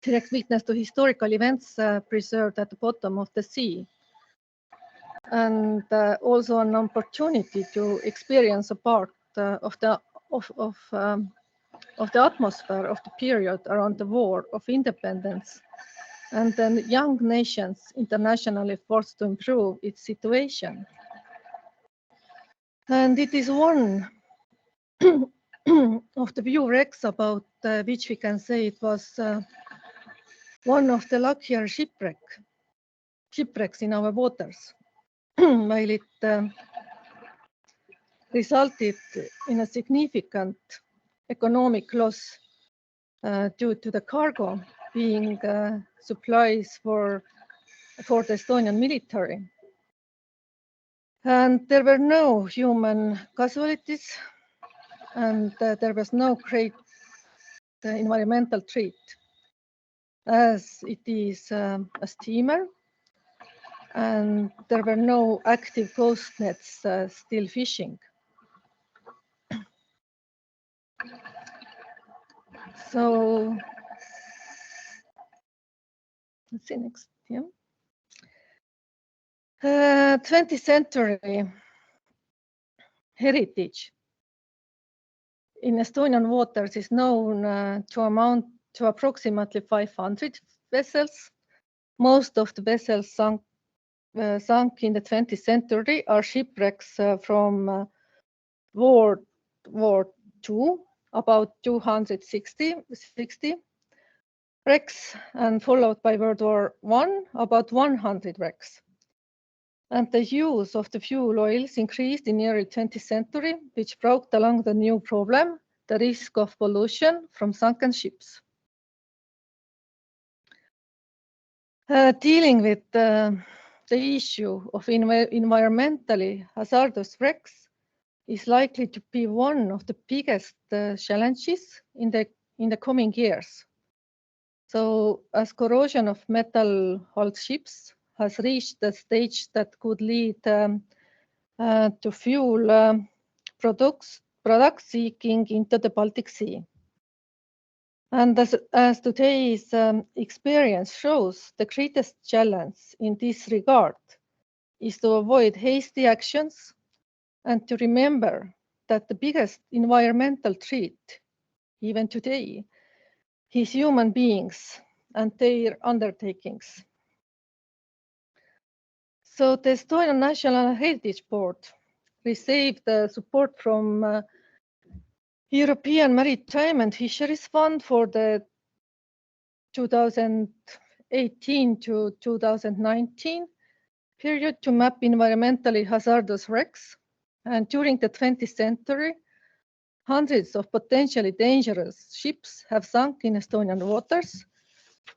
direct witness to historical events preserved at the bottom of the sea, and also an opportunity to experience a part of the atmosphere of the period around the War of Independence, and then young nations internationally forced to improve its situation. And it is one of the few wrecks about which we can say it was one of the luckier shipwrecks in our waters, while it resulted in a significant economic loss due to the cargo being supplies for the Estonian military. And there were no human casualties, and there was no great environmental threat, as it is a steamer, and there were no active ghost nets still fishing. So let's see next. Yeah. 20th century heritage in Estonian waters is known to amount to approximately 500 vessels. Most of the vessels sunk in the 20th century are shipwrecks from World War II, about 260 wrecks, and followed by World War I, about 100 wrecks. And the use of the fuel oils increased in the early 20th century, which brought along the new problem, the risk of pollution from sunken ships. Dealing with the issue of environmentally hazardous wrecks is likely to be one of the biggest challenges in the coming years. So as corrosion of metal-hulled ships has reached the stage that could lead to fuel products seeking into the Baltic Sea. And as today's experience shows, the greatest challenge in this regard is to avoid hasty actions and to remember that the biggest environmental threat, even today, is human beings and their undertakings. So the Estonian National Heritage Board received support from European Maritime and Fisheries Fund for the 2018 to 2019 period to map environmentally hazardous wrecks. And during the 20th century, hundreds of potentially dangerous ships have sunk in Estonian waters,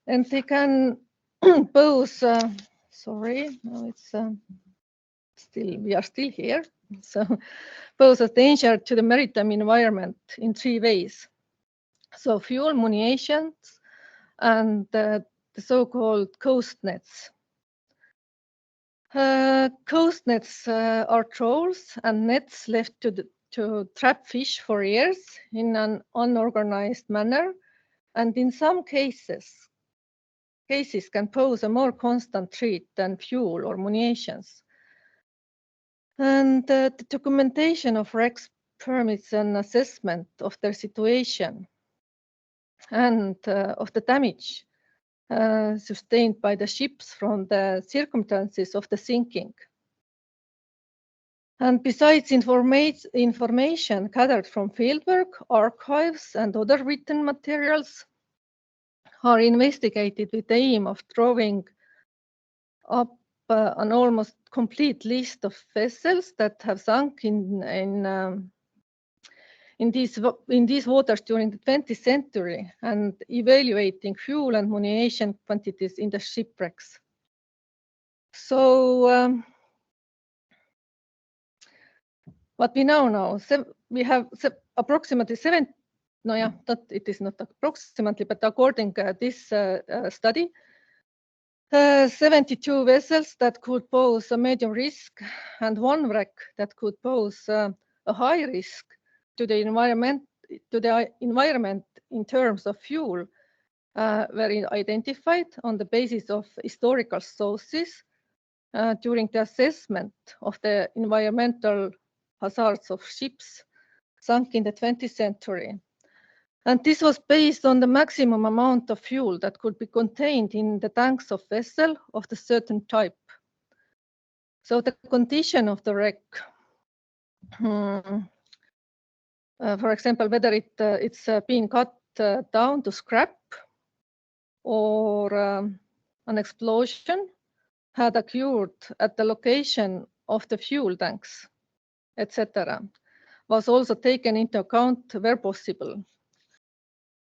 and they can pose, sorry, no, it's we are still here, so pose a danger to the maritime environment in three ways. So fuel munitions and the so-called coast nets. Coast nets are trawls and nets left to to trap fish for years in an unorganized manner, and in some cases can pose a more constant threat than fuel or munitions. And the documentation of wrecks permits an assessment of their situation and of the damage sustained by the ships from the circumstances of the sinking. And besides information gathered from fieldwork, archives, and other written materials are investigated with the aim of drawing up an almost complete list of vessels that have sunk in these waters during the 20th century and evaluating fuel and munition quantities in the shipwrecks. So what we know now, we have approximately it is not approximately, but according to this study, 72 vessels that could pose a medium risk and one wreck that could pose a high risk to the environment in terms of fuel were identified on the basis of historical sources during the assessment of the environmental hazards of ships sunk in the 20th century. And this was based on the maximum amount of fuel that could be contained in the tanks of vessel of the certain type. So the condition of the wreck, for example, whether it's been cut down to scrap or an explosion had occurred at the location of the fuel tanks, etc., was also taken into account where possible.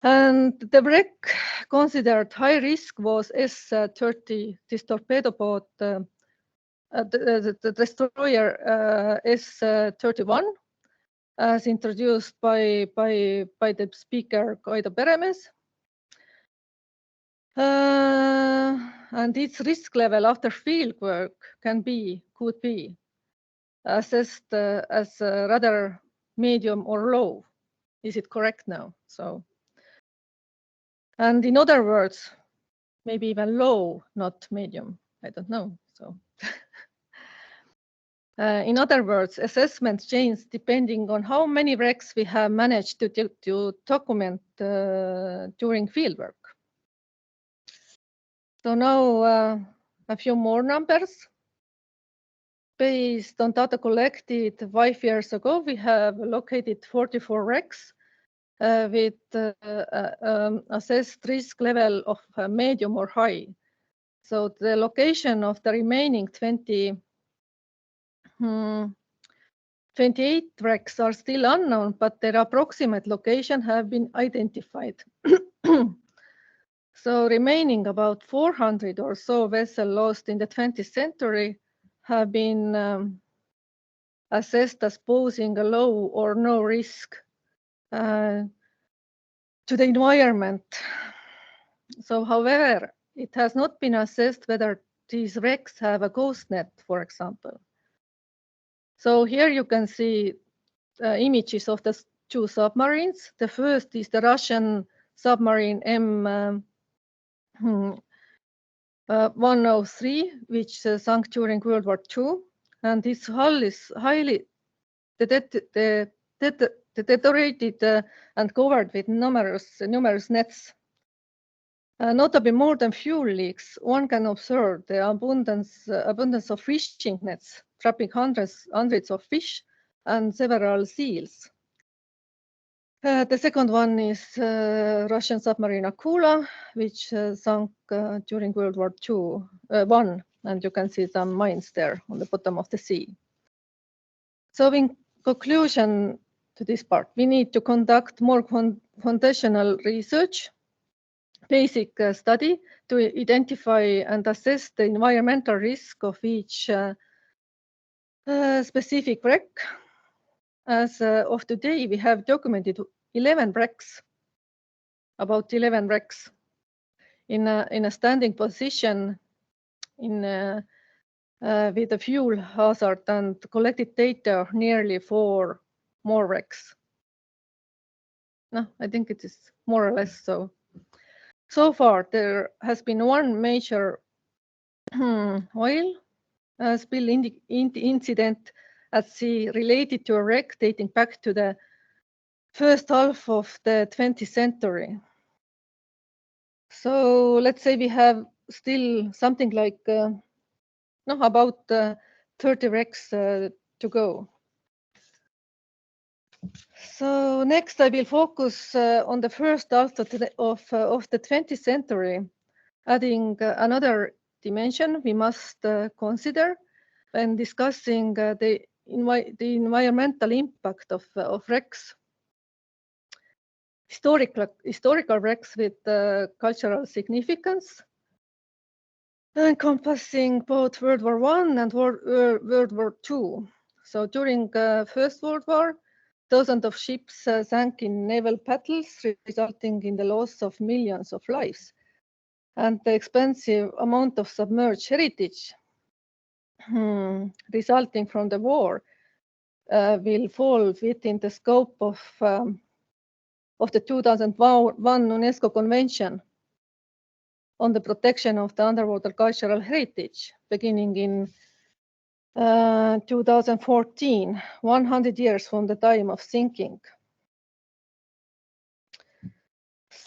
And the wreck considered high risk was S-30, this torpedo boat, the destroyer S-31, as introduced by the speaker Kaido Peremees. And its risk level after field work could be assessed as rather medium or low. Is it correct now? So, and in other words, maybe even low, not medium. I don't know. So, in other words, assessments change depending on how many wrecks we have managed to document during fieldwork. So now a few more numbers. Based on data collected 5 years ago, we have located 44 wrecks with assessed risk level of medium or high. So the location of the remaining 28 wrecks are still unknown, but their approximate location have been identified. So remaining about 400 or so vessels lost in the 20th century have been assessed as posing a low or no risk to the environment. So, however, it has not been assessed whether these wrecks have a ghost net, for example. So here you can see images of the two submarines. The first is the Russian submarine M103, which sunk during World War II, and its hull is highly deteriorated and covered with numerous nets. Notably, more than fuel leaks, one can observe the abundance of fishing nets, trapping hundreds of fish and several seals. The second one is Russian submarine Akula, which sunk during World War I, and you can see some mines there on the bottom of the sea. So in conclusion to this part, we need to conduct more foundational research, basic study to identify and assess the environmental risk of each specific wreck. As of today, we have documented 11 wrecks, about 11 wrecks in a standing position with a fuel hazard, and collected data nearly for more wrecks. No, I think it is more or less so. So far, there has been one major oil spill incident at sea related to a wreck dating back to the first half of the 20th century. So let's say we have still something like about 30 wrecks to go. So next I will focus on the first half of the 20th century, adding another dimension we must consider when discussing the environmental impact of wrecks. Historical wrecks with cultural significance, encompassing both World War I and World War II. So during First World War, dozens of ships sank in naval battles, resulting in the loss of millions of lives. And the expensive amount of submerged heritage resulting from the war will fall within the scope of the 2001 UNESCO Convention on the protection of the underwater cultural heritage, beginning in 2014, 100 years from the time of sinking.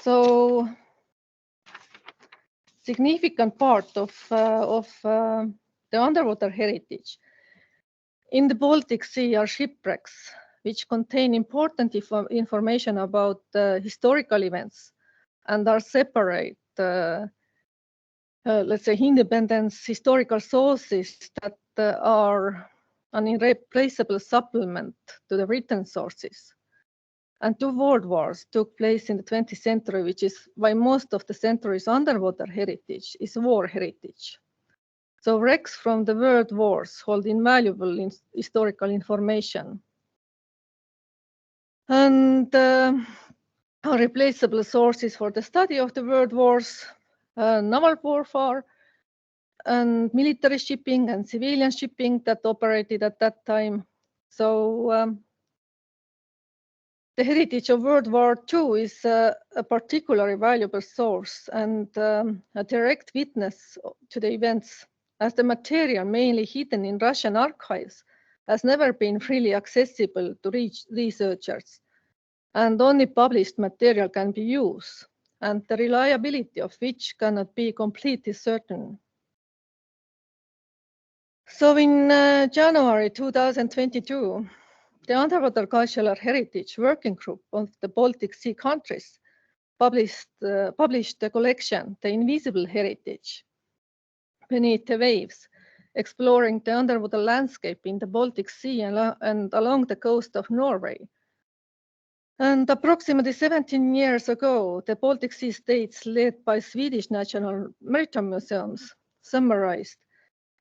So, significant part of the underwater heritage in the Baltic Sea are shipwrecks, which contain important information about historical events and are separate, let's say, independent historical sources that are an irreplaceable supplement to the written sources. And 2 world wars took place in the 20th century, which is why most of the century's underwater heritage is war heritage. So wrecks from the world wars hold invaluable historical information. And irreplaceable sources for the study of the world wars, naval warfare, and military shipping and civilian shipping that operated at that time. So the heritage of World War II is a particularly valuable source and a direct witness to the events, as the material mainly hidden in Russian archives has never been freely accessible to researchers, and only published material can be used, and the reliability of which cannot be completely certain. So in January 2022, the Underwater Cultural Heritage Working Group of the Baltic Sea countries published the collection, The Invisible Heritage, Beneath the Waves, exploring the underwater landscape in the Baltic Sea and along the coast of Norway. And approximately 17 years ago, the Baltic Sea states, led by Swedish National Maritime Museums, summarized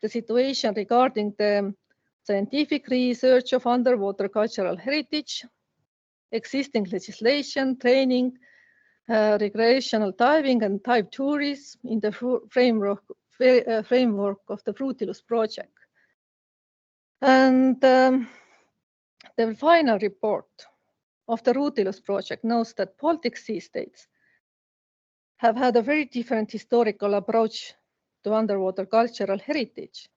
the situation regarding the scientific research of underwater cultural heritage, existing legislation, training, recreational diving and dive tourism in the framework of the Fruitilus project. And the final report of the Fruitilus project notes that Baltic Sea states have had a very different historical approach to underwater cultural heritage.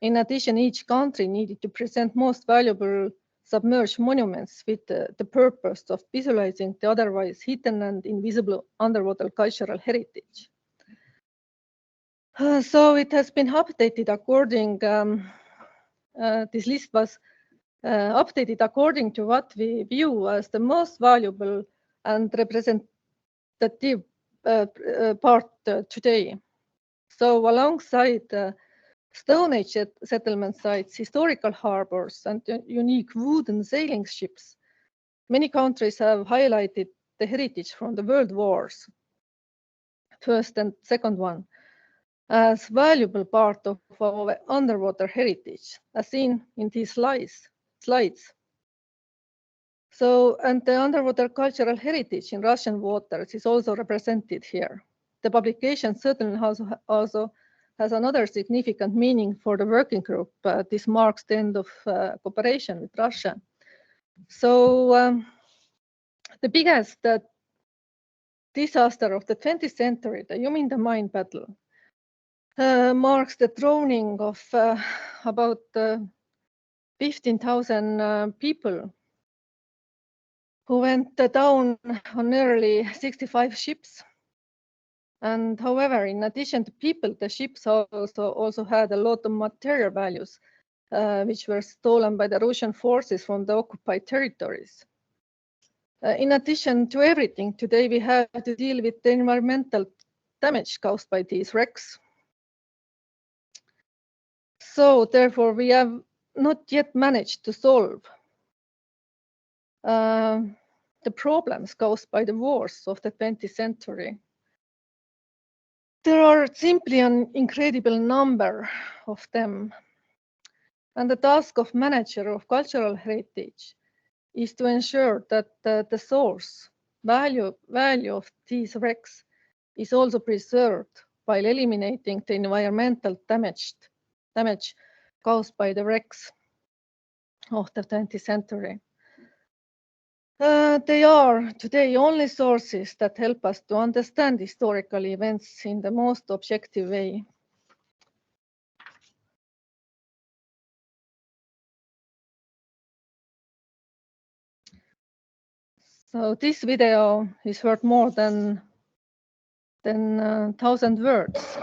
In addition, each country needed to present most valuable submerged monuments with the purpose of visualizing the otherwise hidden and invisible underwater cultural heritage. So it has been updated according, this list was updated according to what we view as the most valuable and representative part today. So alongside Stone Age settlement sites, historical harbors, and unique wooden sailing ships, many countries have highlighted the heritage from the world wars, first and second one, as valuable part of our underwater heritage, as seen in these slides. So, and the underwater cultural heritage in Russian waters is also represented here. The publication certainly also has another significant meaning for the working group. This marks the end of cooperation with Russia. So the biggest disaster of the 20th century, the Juminda mine battle, marks the drowning of about 15,000 people who went down on nearly 65 ships. And however, in addition to people, the ships also had a lot of material values, which were stolen by the Russian forces from the occupied territories. In addition to everything, today we have to deal with the environmental damage caused by these wrecks. So therefore, we have not yet managed to solve the problems caused by the wars of the 20th century. There are simply an incredible number of them. And the task of manager of cultural heritage is to ensure that the source value of these wrecks is also preserved while eliminating the environmental damage caused by the wrecks of the 20th century. They are today only sources that help us to understand historical events in the most objective way. So this video is worth more than 1,000 words.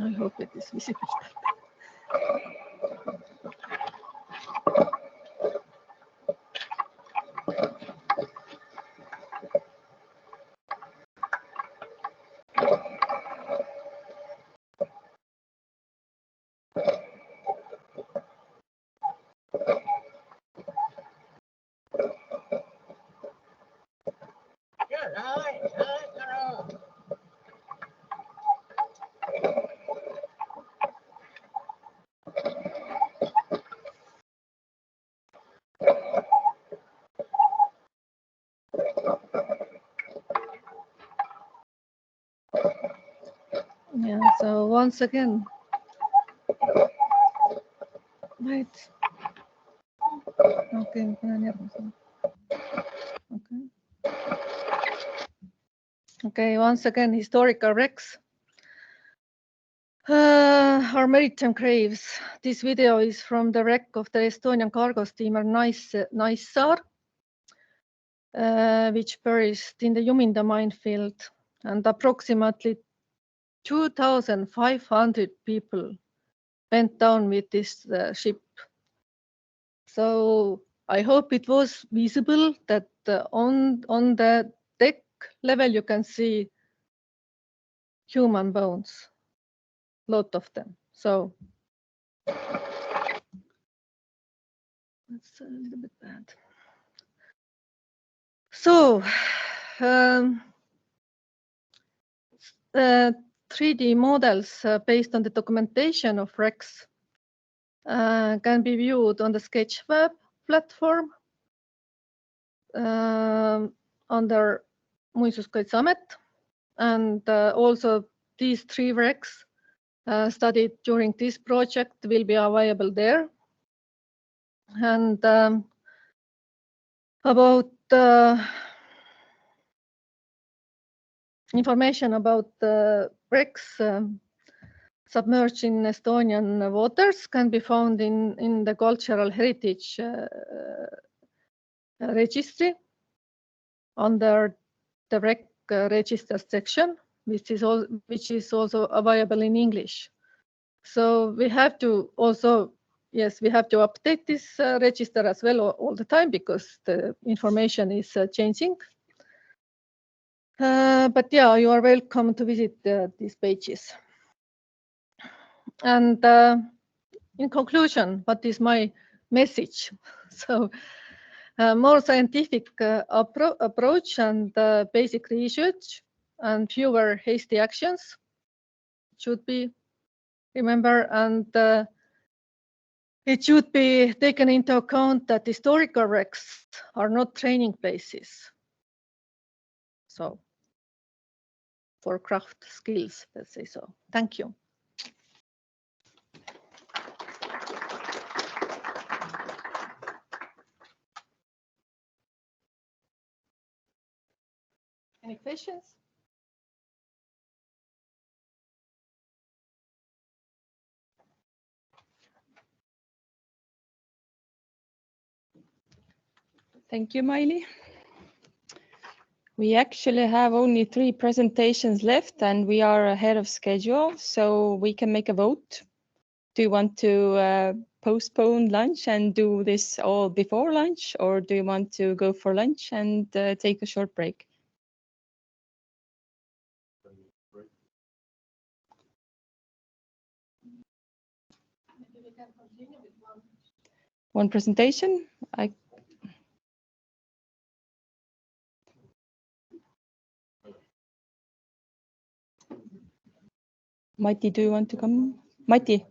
I hope it is visible. Yeah, so once again, wait. Okay, okay, once again, historical wrecks. Our maritime graves. This video is from the wreck of the Estonian cargo steamer Naissaar, which perished in the Juminda minefield, and approximately 2,500 people went down with this ship. So I hope it was visible that on the deck level you can see human bones, lot of them. So that's a little bit bad. So 3D models based on the documentation of wrecks can be viewed on the Sketchweb platform under Muinsuskaitseamet, and also these 3 wrecks studied during this project will be available there. And about information about the wrecks submerged in Estonian waters can be found in the Cultural Heritage Registry under the wreck register section, which is also available in English. So we have to also, yes, we have to update this register as well all the time because the information is changing. But yeah, you are welcome to visit these pages. And in conclusion, what is my message? So more scientific approach and basic research and fewer hasty actions should be remembered. And It should be taken into account that historical wrecks are not training bases. So for craft skills, let's say so. Thank you. Any questions? Thank you, Maili. We actually have only 3 presentations left and we are ahead of schedule, so we can make a vote. Do you want to postpone lunch and do this all before lunch, or do you want to go for lunch and take a short break? One presentation? Mati, do you want to come? Mati,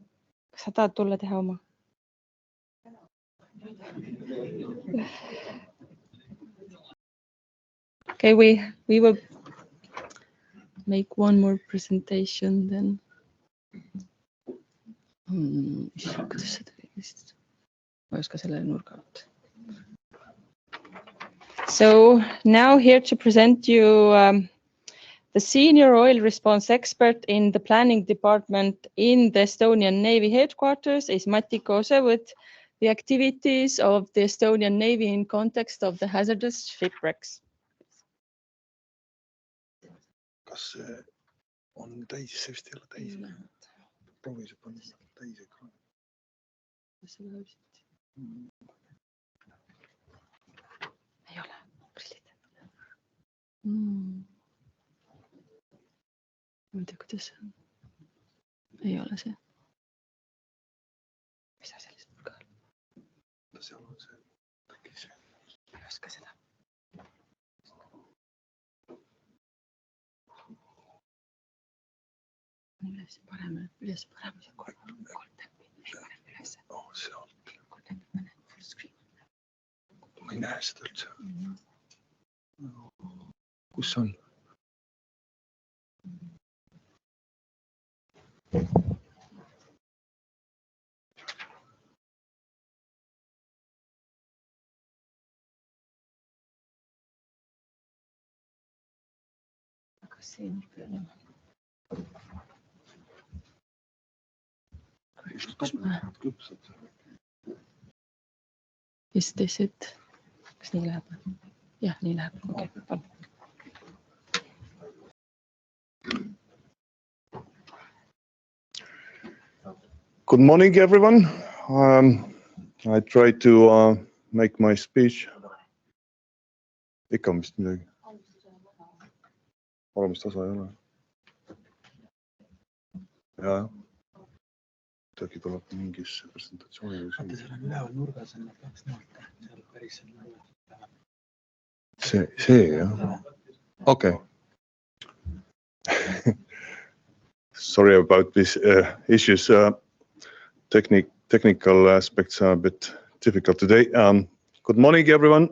kas sa tahad tulla teha oma? Okay, we will make one more presentation then. So now here to present you the senior oil response expert in the planning department in the Estonian Navy headquarters is Mati Kose with the activities of the Estonian Navy in context of the hazardous shipwrecks. Kas see on täis, see vist ei ole täis. Proovi see panna täis ekraani. Ei ole, prillid. Ma ei tea, kuidas see on. Ei ole see. Mis sa sellist nurga all? Seal on see. Ma ei oska seda. Üles parem see kolm täppi. Ei parem üles. Seal. Kolm täppi pane full screen. Ma ei näe seda üldse. Kus see on? Aga siin peale. Is this it? Kas nii läheb? Jah, nii läheb. Okay, palun. Good morning, everyone. I try to make my speech. Ikka on vist midagi. Olemist osa ei ole. Ja. Midagi tuleb mingisse presentatsiooni. Vaata, seal on üleval nurgas on 2 noorte. Seal päris on. See, jah. Okay. Sorry about these issues. Technical aspects are a bit difficult today. Good morning, everyone.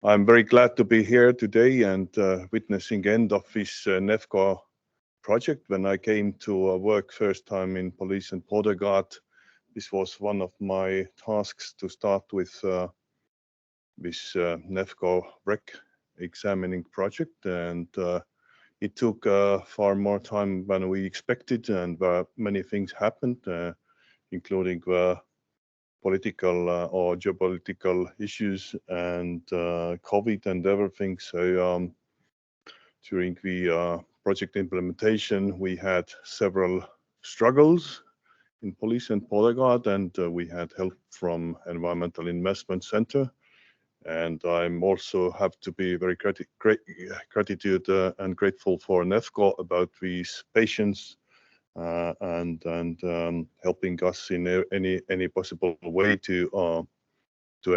I'm very glad to be here today and witnessing end of this NEFCO project. When I came to work first time in police and border guard, this was one of my tasks to start with this NEFCO wreck examining project, and it took far more time than we expected, and many things happened, including political or geopolitical issues and COVID and everything. So during the project implementation, we had several struggles in police and border guard, and we had help from Environmental Investment Center. And I'm also have to be very gratitude and grateful for NEFCO about these patients and helping us in any possible way to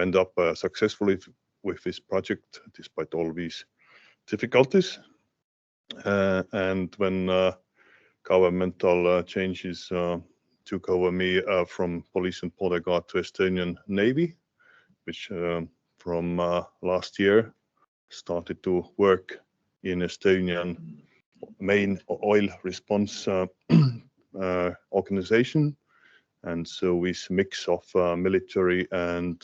end up successfully with this project despite all these difficulties. And when governmental changes took over me from Police and Border Guard to Estonian Navy, which from last year started to work in Estonian main oil response organization. And so with mix of military and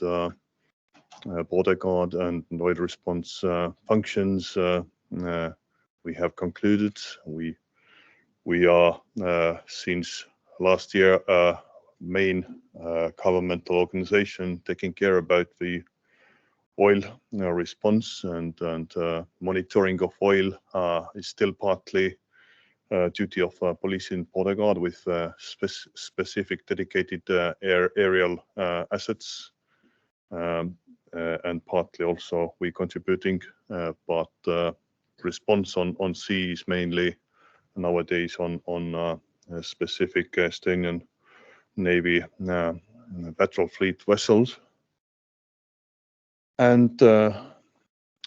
border guard and oil response functions, we have concluded. We are since last year main governmental organization taking care about the oil response, and monitoring of oil is still partly duty of police in border guard with specific dedicated aerial assets, and partly also we contributing, but response on sea is mainly nowadays on specific Estonian Navy patrol fleet vessels. And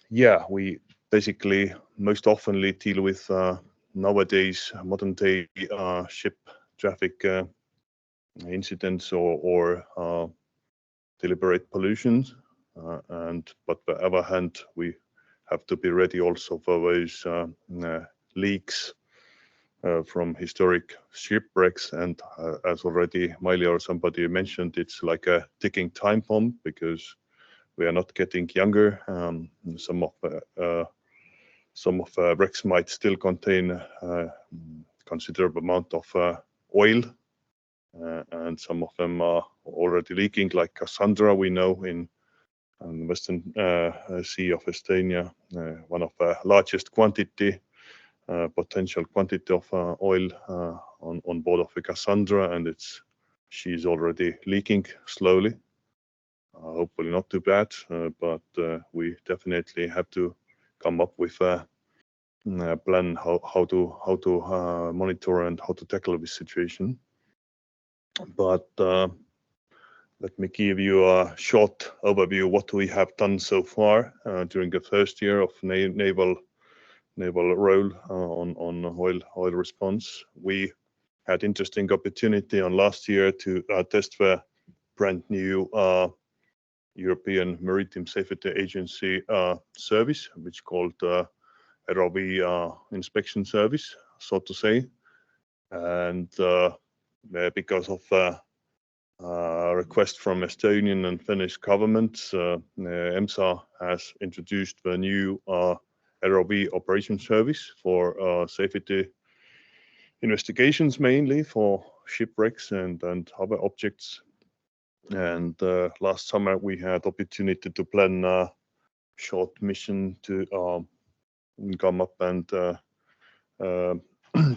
yeah, we basically most oftenly deal with nowadays modern day ship traffic incidents or deliberate pollutions, but on the other hand, we have to be ready also for those leaks from historic shipwrecks. And as already Miley or somebody mentioned, it's like a ticking time bomb because we are not getting younger. Some of wrecks might still contain considerable amount of oil, and some of them are already leaking, like Cassandra, we know in Western Sea of Estonia, one of the largest potential quantity of oil on board of the Cassandra, and she's already leaking slowly. Hopefully not too bad, but we definitely have to come up with a plan how to monitor and how to tackle this situation. But let me give you a short overview of what we have done so far during the first year of naval role on oil response. We had interesting opportunity on last year to test the brand new European Maritime Safety Agency service, which called ROV inspection service, so to say. And because of request from Estonian and Finnish governments, EMSA has introduced the new ROV operation service for safety investigations, mainly for shipwrecks and other objects. And last summer we had opportunity to plan a short mission to come up and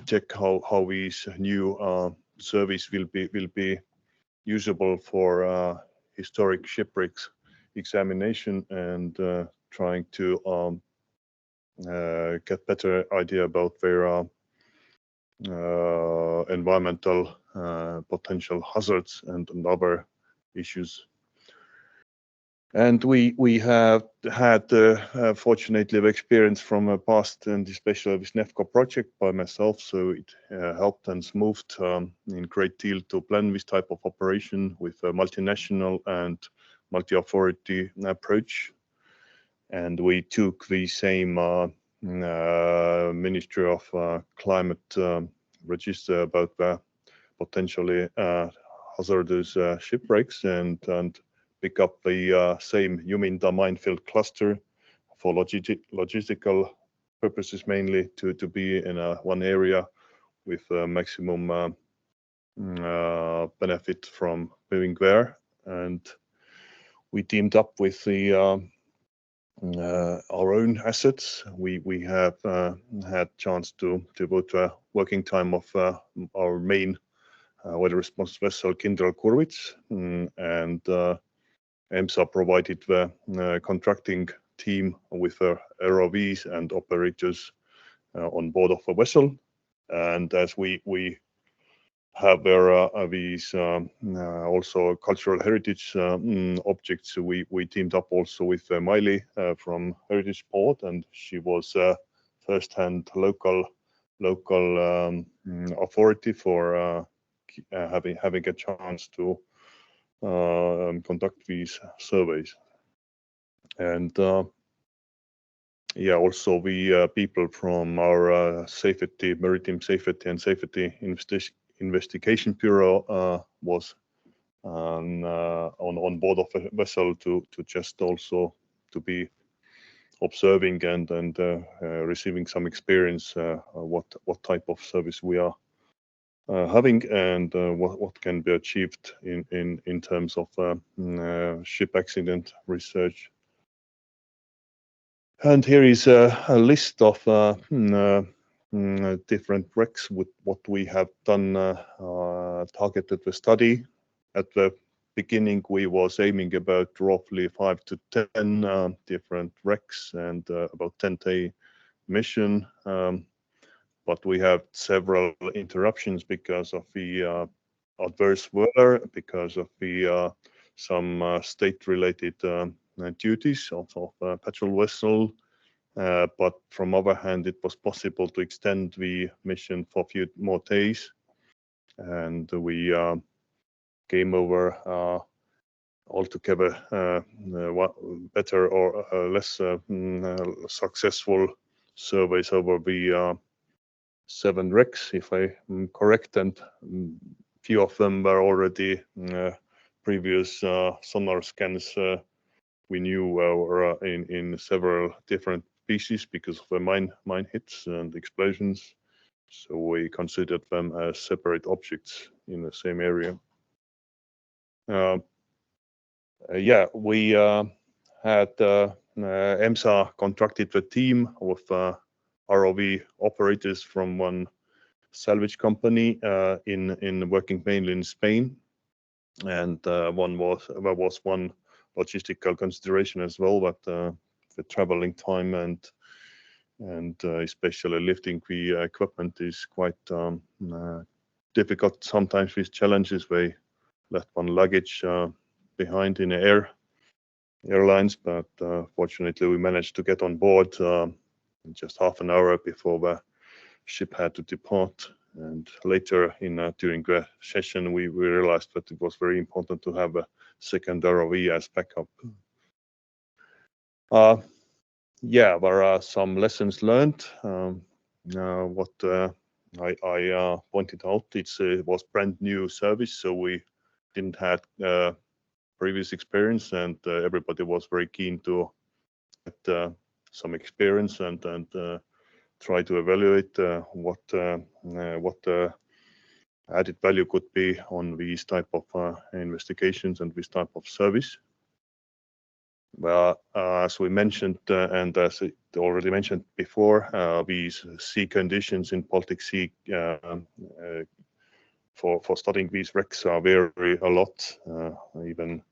check how this new service will be usable for historic shipwrecks examination, and trying to get better idea about their environmental potential hazards and other issues. And we have had fortunately the experience from a past, and especially this NEFCO project by myself, so it helped and smoothed in great deal to plan this type of operation with a multinational and multi-authority approach. And we took the same Ministry of Climate register about the potentially hazardous shipwrecks and pick up the same Juminda minefield cluster for logistical purposes, mainly to be in one area with maximum benefit from moving there. And we teamed up with the our own assets. We have had chance to devote a working time of our main oil response vessel Kindral Kurvits, and EMSA provided the contracting team with ROVs and operators on board of a vessel. And as we have these also cultural heritage objects, we teamed up also with Miley from Heritage Board, and she was first-hand local authority for having a chance to conduct these surveys. And yeah, also we people from our Maritime Safety and Safety Investigation Bureau was on board of a vessel to just also to be observing and receiving some experience what type of service we are having and what can be achieved in terms of ship accident research. And here is a list of different wrecks with what we have done targeted the study. At the beginning, we was aiming about roughly 5 to 10 different wrecks and about 10-day mission. But we have several interruptions because of the adverse weather, because of the some state-related duties of patrol vessel. But from other hand, it was possible to extend the mission for a few more days, and we came over altogether better or less successful surveys over the 7 wrecks, if I'm correct, and few of them were already previous sonar scans we knew were in several different pieces because of the mine hits and explosions. So we considered them as separate objects in the same area. Yeah, we had EMSA contracted the team of ROV operators from one salvage company in working mainly in Spain, and there was one logistical consideration as well, but the traveling time and especially lifting the equipment is quite difficult sometimes with challenges. They left one luggage behind in the airlines, but fortunately we managed to get on board just half an hour before the ship had to depart. And later during the session, we realized that it was very important to have a second ROV as backup. Yeah, there are some lessons learned. What I pointed out, it was brand new service, so we didn't have previous experience, and everybody was very keen to get some experience and try to evaluate what added value could be on these type of investigations and this type of service. Well, as we mentioned, and as it already mentioned before, these sea conditions in Baltic Sea for studying these wrecks vary a lot, even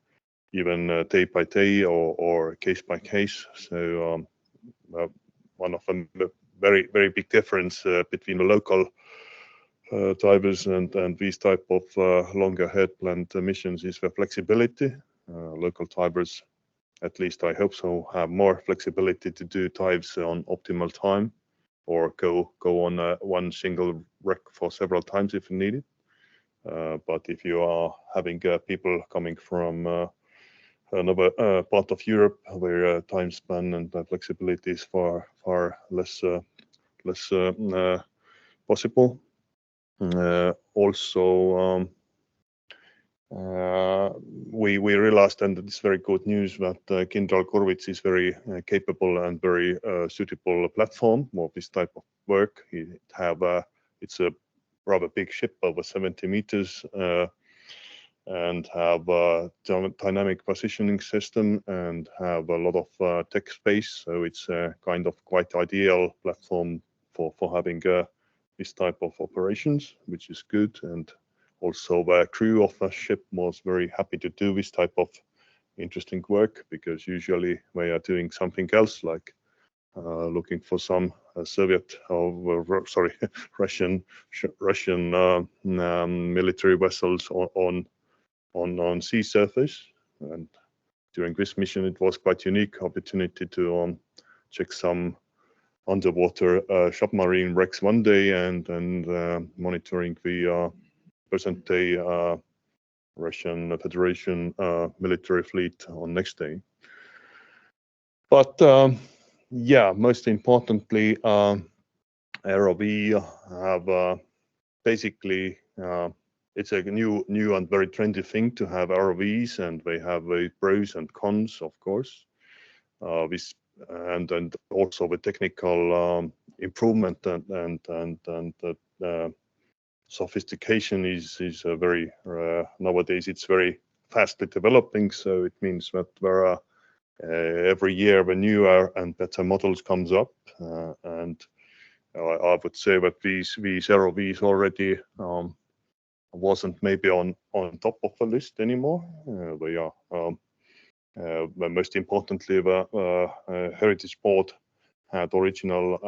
day by day or case by case. So one of them very big difference between the local divers and these type of longer headland missions is the flexibility. Local divers, at least I hope so, have more flexibility to do dives on optimal time or go on one single wreck for several times if needed. But if you are having people coming from another part of Europe where time span and flexibility is far less possible. Also, we realized, and it's very good news, that Kindral Kurvits is very capable and very suitable platform for this type of work. It's a rather big ship, over 70 meters, and have a dynamic positioning system and have a lot of tech space. So it's a kind of quite ideal platform for having this type of operations, which is good. And also the crew of the ship was very happy to do this type of interesting work, because usually they are doing something else, like looking for some Russian military vessels on sea surface. And during this mission, it was quite unique opportunity to check some underwater submarine wrecks one day and monitoring the present day Russian Federation military fleet on next day. But yeah, most importantly, ROV have basically it's a new and very trendy thing to have ROVs, and they have pros and cons, of course. And also the technical improvement and sophistication is very nowadays it's very fastly developing. So it means that there are every year the newer and better models comes up, and I would say that these ROVs already wasn't maybe on top of the list anymore. They are but most importantly, the Heritage Board had original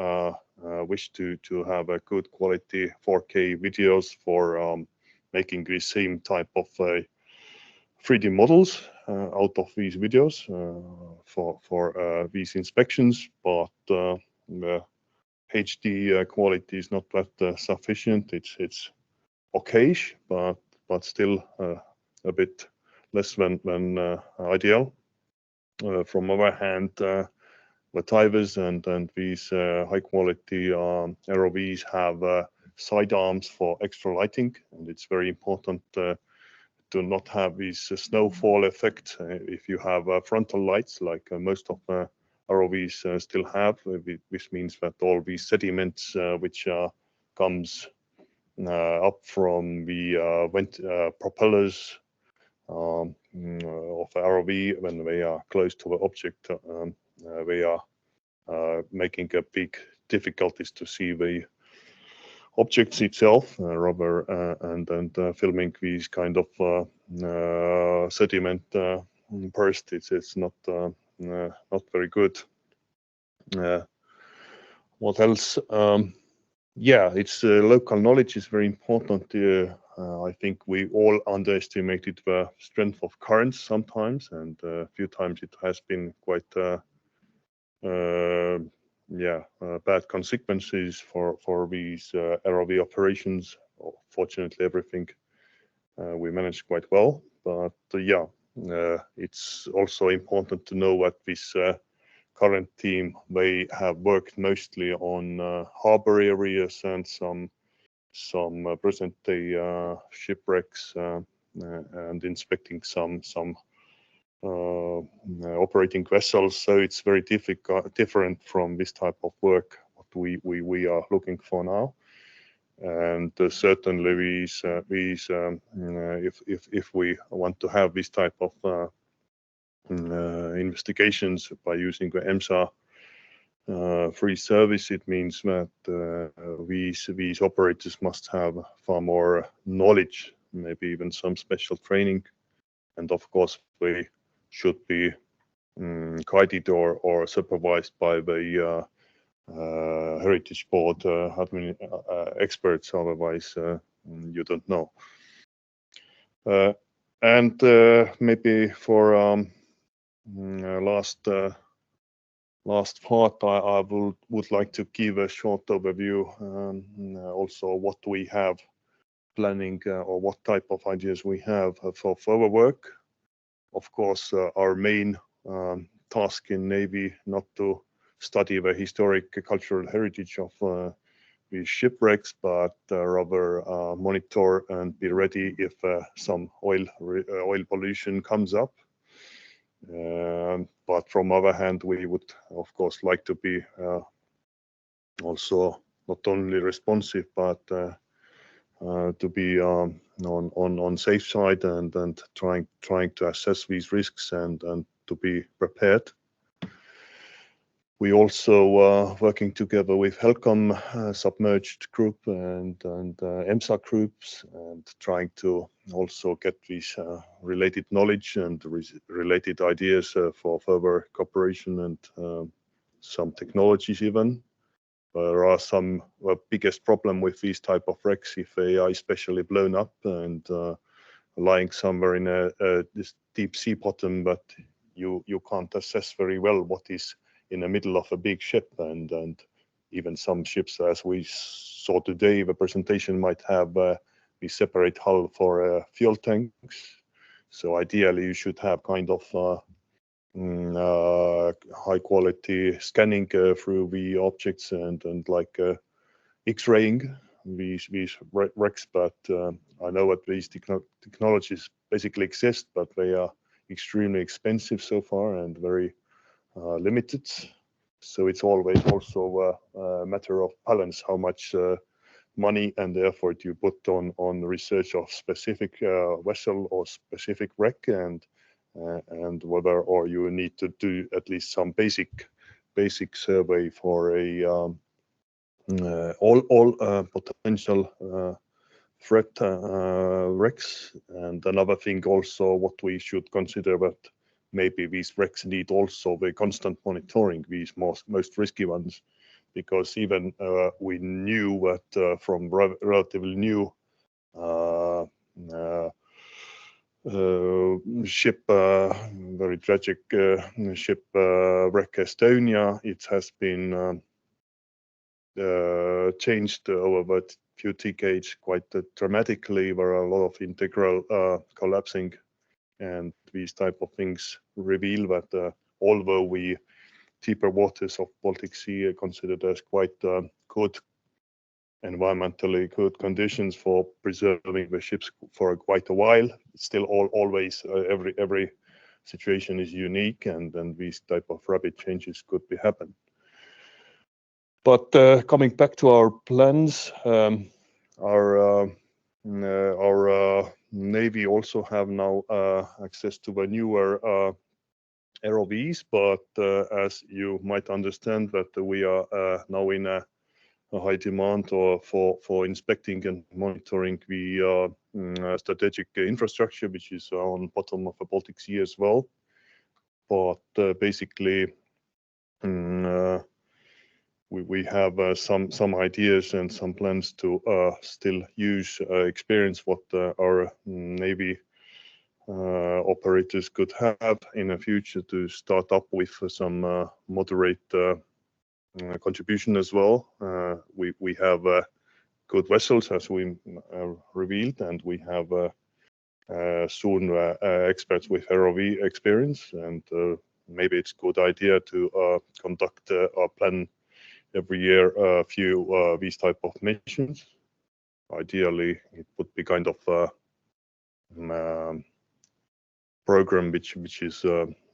wish to have a good quality 4K videos for making the same type of 3D models out of these videos for these inspections, but the HD quality is not that sufficient. It's okayish, but still a bit less than ideal. From other hand, the divers and these high quality ROVs have side arms for extra lighting, and it's very important to not have this snowfall effect. If you have frontal lights, like most of ROVs still have, which means that all these sediments which comes up from the propellers of ROV when they are close to the object, they are making a big difficulties to see the objects itself, rather and filming these kind of sediment burst. It's not very good. What else? Yeah, it's local knowledge is very important. I think we all underestimated the strength of currents sometimes, and a few times it has been quite bad consequences for these ROV operations. Fortunately, everything we managed quite well, but yeah, it's also important to know that this current team, they have worked mostly on harbor areas and some present day shipwrecks and inspecting some operating vessels. So it's very different from this type of work what we are looking for now. And certainly these if we want to have this type of investigations by using the EMSA free service, it means that these operators must have far more knowledge, maybe even some special training, and of course they should be guided or supervised by the Heritage Board experts. Otherwise, you don't know. And maybe for last part, I would like to give a short overview also what we have planning or what type of ideas we have for further work. Of course, our main task in Navy not to study the historic cultural heritage of these shipwrecks, but rather monitor and be ready if some oil pollution comes up. But from other hand, we would of course like to be also not only responsive, but to be on safe side and trying to assess these risks and to be prepared. We also working together with HELCOM submerged group and EMSA groups, and trying to also get these related knowledge and related ideas for further cooperation and some technologies even. There are some biggest problem with these type of wrecks if they are especially blown up and lying somewhere in this deep sea bottom, but you can't assess very well what is in the middle of a big ship, and even some ships, as we saw today, the presentation might have be separate hull for fuel tanks. So ideally, you should have kind of high quality scanning through the objects and like X-raying these wrecks. But I know that these technologies basically exist, but they are extremely expensive so far and very limited. So it's always also a matter of balance, how much money and effort you put on the research of specific vessel or specific wreck, and whether or you need to do at least some basic survey for a all potential threat wrecks. And another thing also what we should consider, that maybe these wrecks need also the constant monitoring, these most risky ones, because even we knew that from relatively new ship, very tragic ship wreck Estonia, it has been changed over the few decades quite dramatically. There are a lot of integral collapsing, and these type of things reveal that although we deeper waters of Baltic Sea are considered as quite good, environmentally good conditions for preserving the ships for quite a while, still always every situation is unique, and these type of rapid changes could be happen. But coming back to our plans, our Navy also have now access to the newer ROVs, but as you might understand, that we are now in a high demand for inspecting and monitoring the strategic infrastructure, which is on bottom of the Baltic Sea as well. But basically, we have some ideas and some plans to still use experience what our Navy operators could have in the future to start up with some moderate contribution as well. We have good vessels, as we revealed, and we have soon experts with ROV experience, and maybe it's a good idea to conduct or plan every year a few these type of missions. Ideally, it would be kind of program which is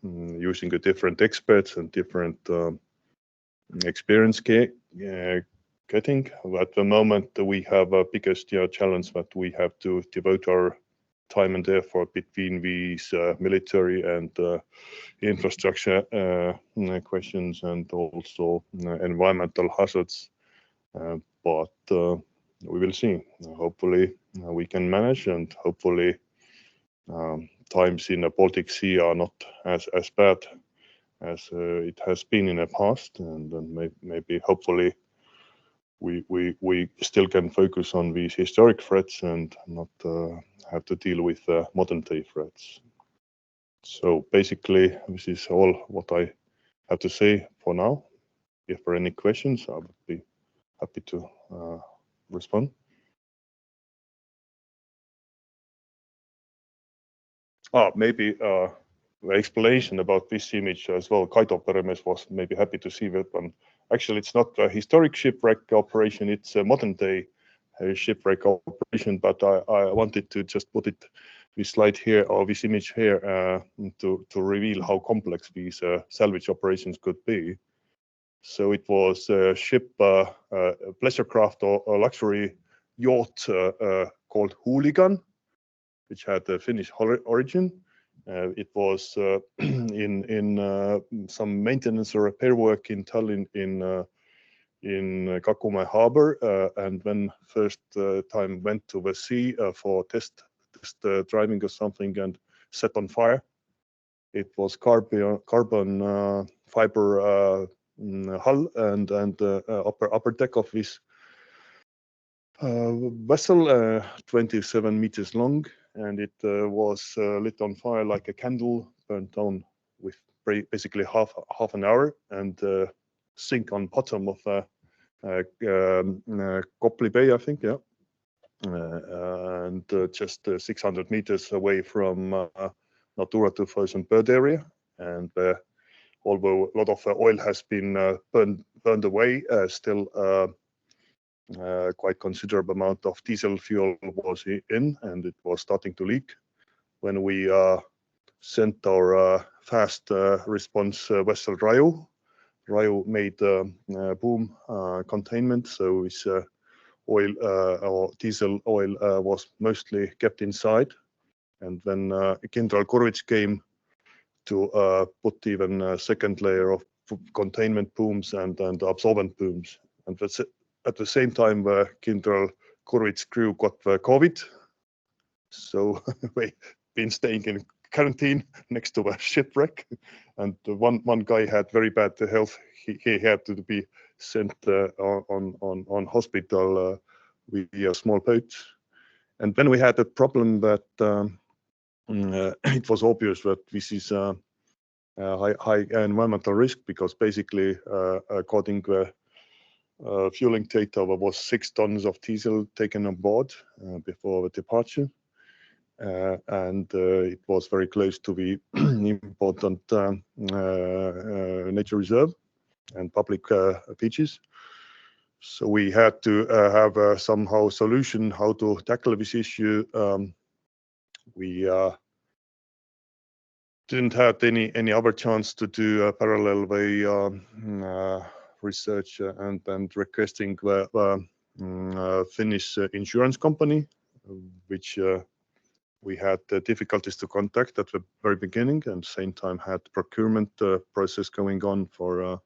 using a different experts and different experience getting. At the moment, we have a biggest challenge that we have to devote our time and effort between these military and infrastructure questions, and also environmental hazards. But we will see. Hopefully, we can manage, and hopefully, times in the Baltic Sea are not as bad as it has been in the past, and then maybe hopefully we still can focus on these historic threats and not have to deal with modern day threats. So basically, this is all what I have to say for now. If there are any questions, I would be happy to respond. Maybe the explanation about this image as well. Kaido Peremees was maybe happy to see that one. Actually, it's not a historic shipwreck operation, it's a modern day shipwreck operation, but I wanted to just put this slide here, or this image here, to reveal how complex these salvage operations could be. So it was a ship, pleasure craft or luxury yacht called Hooligan, which had a Finnish origin. It was in some maintenance or repair work in Tallinn in Kakumäe harbor, and when first time went to the sea for test driving or something, and set on fire. It was carbon fiber hull and upper deck of this vessel, 27 meters long, and it was lit on fire like a candle, burnt down with basically half an hour, and sink on bottom of Kopli Bay, I think, yeah. and just 600 meters away from Natura 2000 bird area. And although a lot of oil has been burned away, still quite considerable amount of diesel fuel was in, and it was starting to leak. When we sent our fast response vessel Raju made boom containment, so its oil or diesel oil was mostly kept inside. And when Kindral Kurvits came to put even a second layer of containment booms and absorbent booms, and at the same time Kindral Kurvits crew got COVID, so we been staying in quarantine next to a shipwreck, and one guy had very bad health. He had to be sent on hospital via small boat. And then we had a problem that it was obvious that this is a high environmental risk, because basically according to fueling data, there was 6 tons of diesel taken on board before the departure. And it was very close to the important nature reserve and public beaches. So we had to have somehow solution how to tackle this issue. We didn't have any other chance to do a parallel way research and requesting the Finnish insurance company, which we had difficulties to contact at the very beginning, and same time had procurement process going on for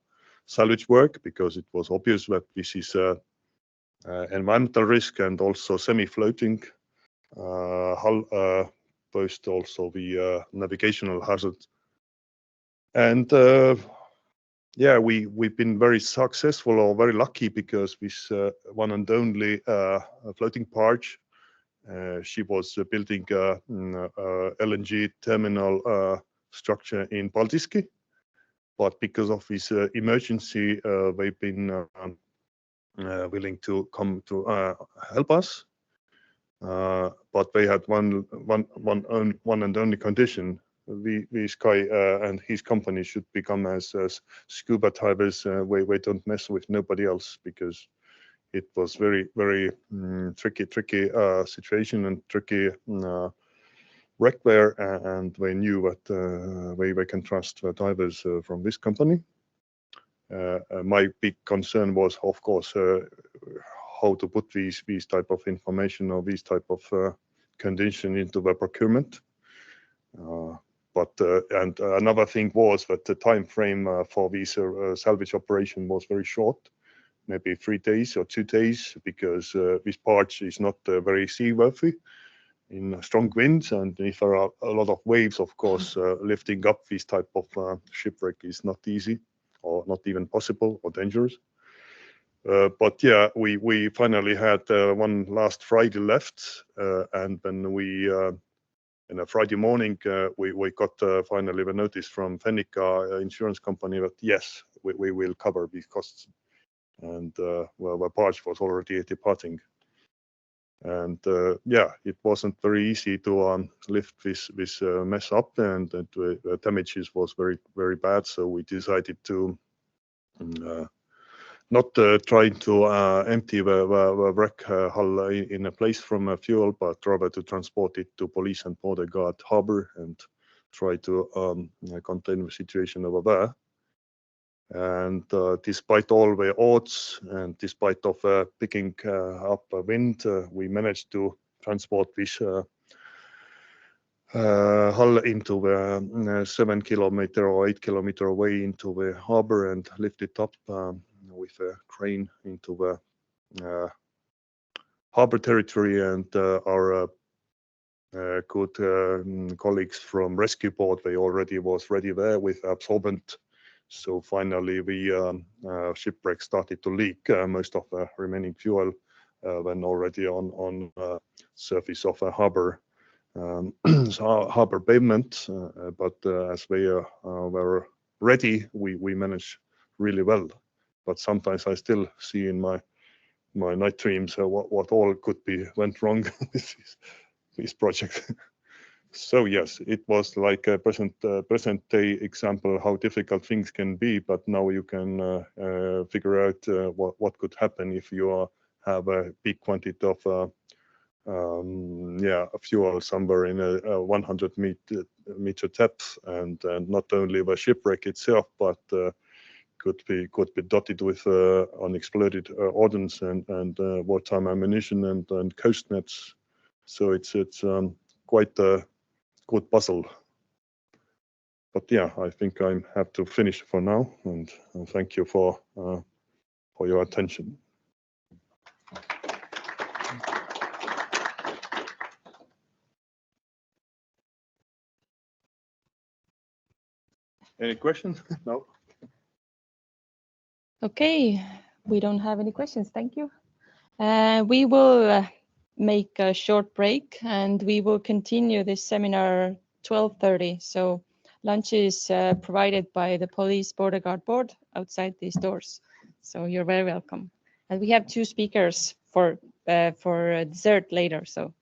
salvage work, because it was obvious that this is environmental risk and also semi-floating hull posed also the navigational hazard. And yeah, we've been very successful or very lucky, because this one and only floating barge, she was building a LNG terminal structure in Paldiski, but because of this emergency, they've been willing to come to help us. But they had one and only condition: this guy and his company should become as scuba divers. We don't mess with nobody else, because it was very tricky situation and tricky wreck there, and they knew that they can trust the divers from this company. My big concern was, of course, how to put these type of information or these type of condition into the procurement. But and another thing was that the time frame for this salvage operation was very short, maybe 3 days or 2 days, because this barge is not very seaworthy in strong winds, and if there are a lot of waves, of course, lifting up this type of shipwreck is not easy, or not even possible, or dangerous. But yeah, we finally had one last Friday left, and then we in a Friday morning we got finally the notice from Fennica insurance company that yes, we will cover these costs. And well, the barge was already departing, and yeah, it wasn't very easy to lift this mess up, and the damages was very bad. So we decided to not try to empty the wreck hull in a place from fuel, but rather to transport it to Police and Border Guard Harbour and try to contain the situation over there. And despite all the odds and despite of picking up a wind, we managed to transport this hull into the 7 kilometer or 8 kilometer away into the harbor and lift it up with a crane into the harbor territory. And our good colleagues from rescue board, they already was ready there with absorbent. So finally, the shipwreck started to leak most of the remaining fuel when already on surface of a harbor harbor pavement. But as they were ready, we managed really well. But sometimes I still see in my my night dreams, what all could be went wrong with this project. So yes, it was like a present day example how difficult things can be, but now you can figure out what could happen if you have a big quantity of fuel somewhere in a 100-meter depth, and not only the shipwreck itself, but could be dotted with unexploded ordnance and wartime ammunition and coast nets. So it's quite a good puzzle. But yeah, I think I have to finish for now, and thank you for your attention. Any questions? No. Okay, we don't have any questions. Thank you. We will make a short break, and we will continue this seminar 12:30. So lunch is provided by the Police Border Guard Board outside these doors. So you're very welcome. And we have 2 speakers for dessert later. So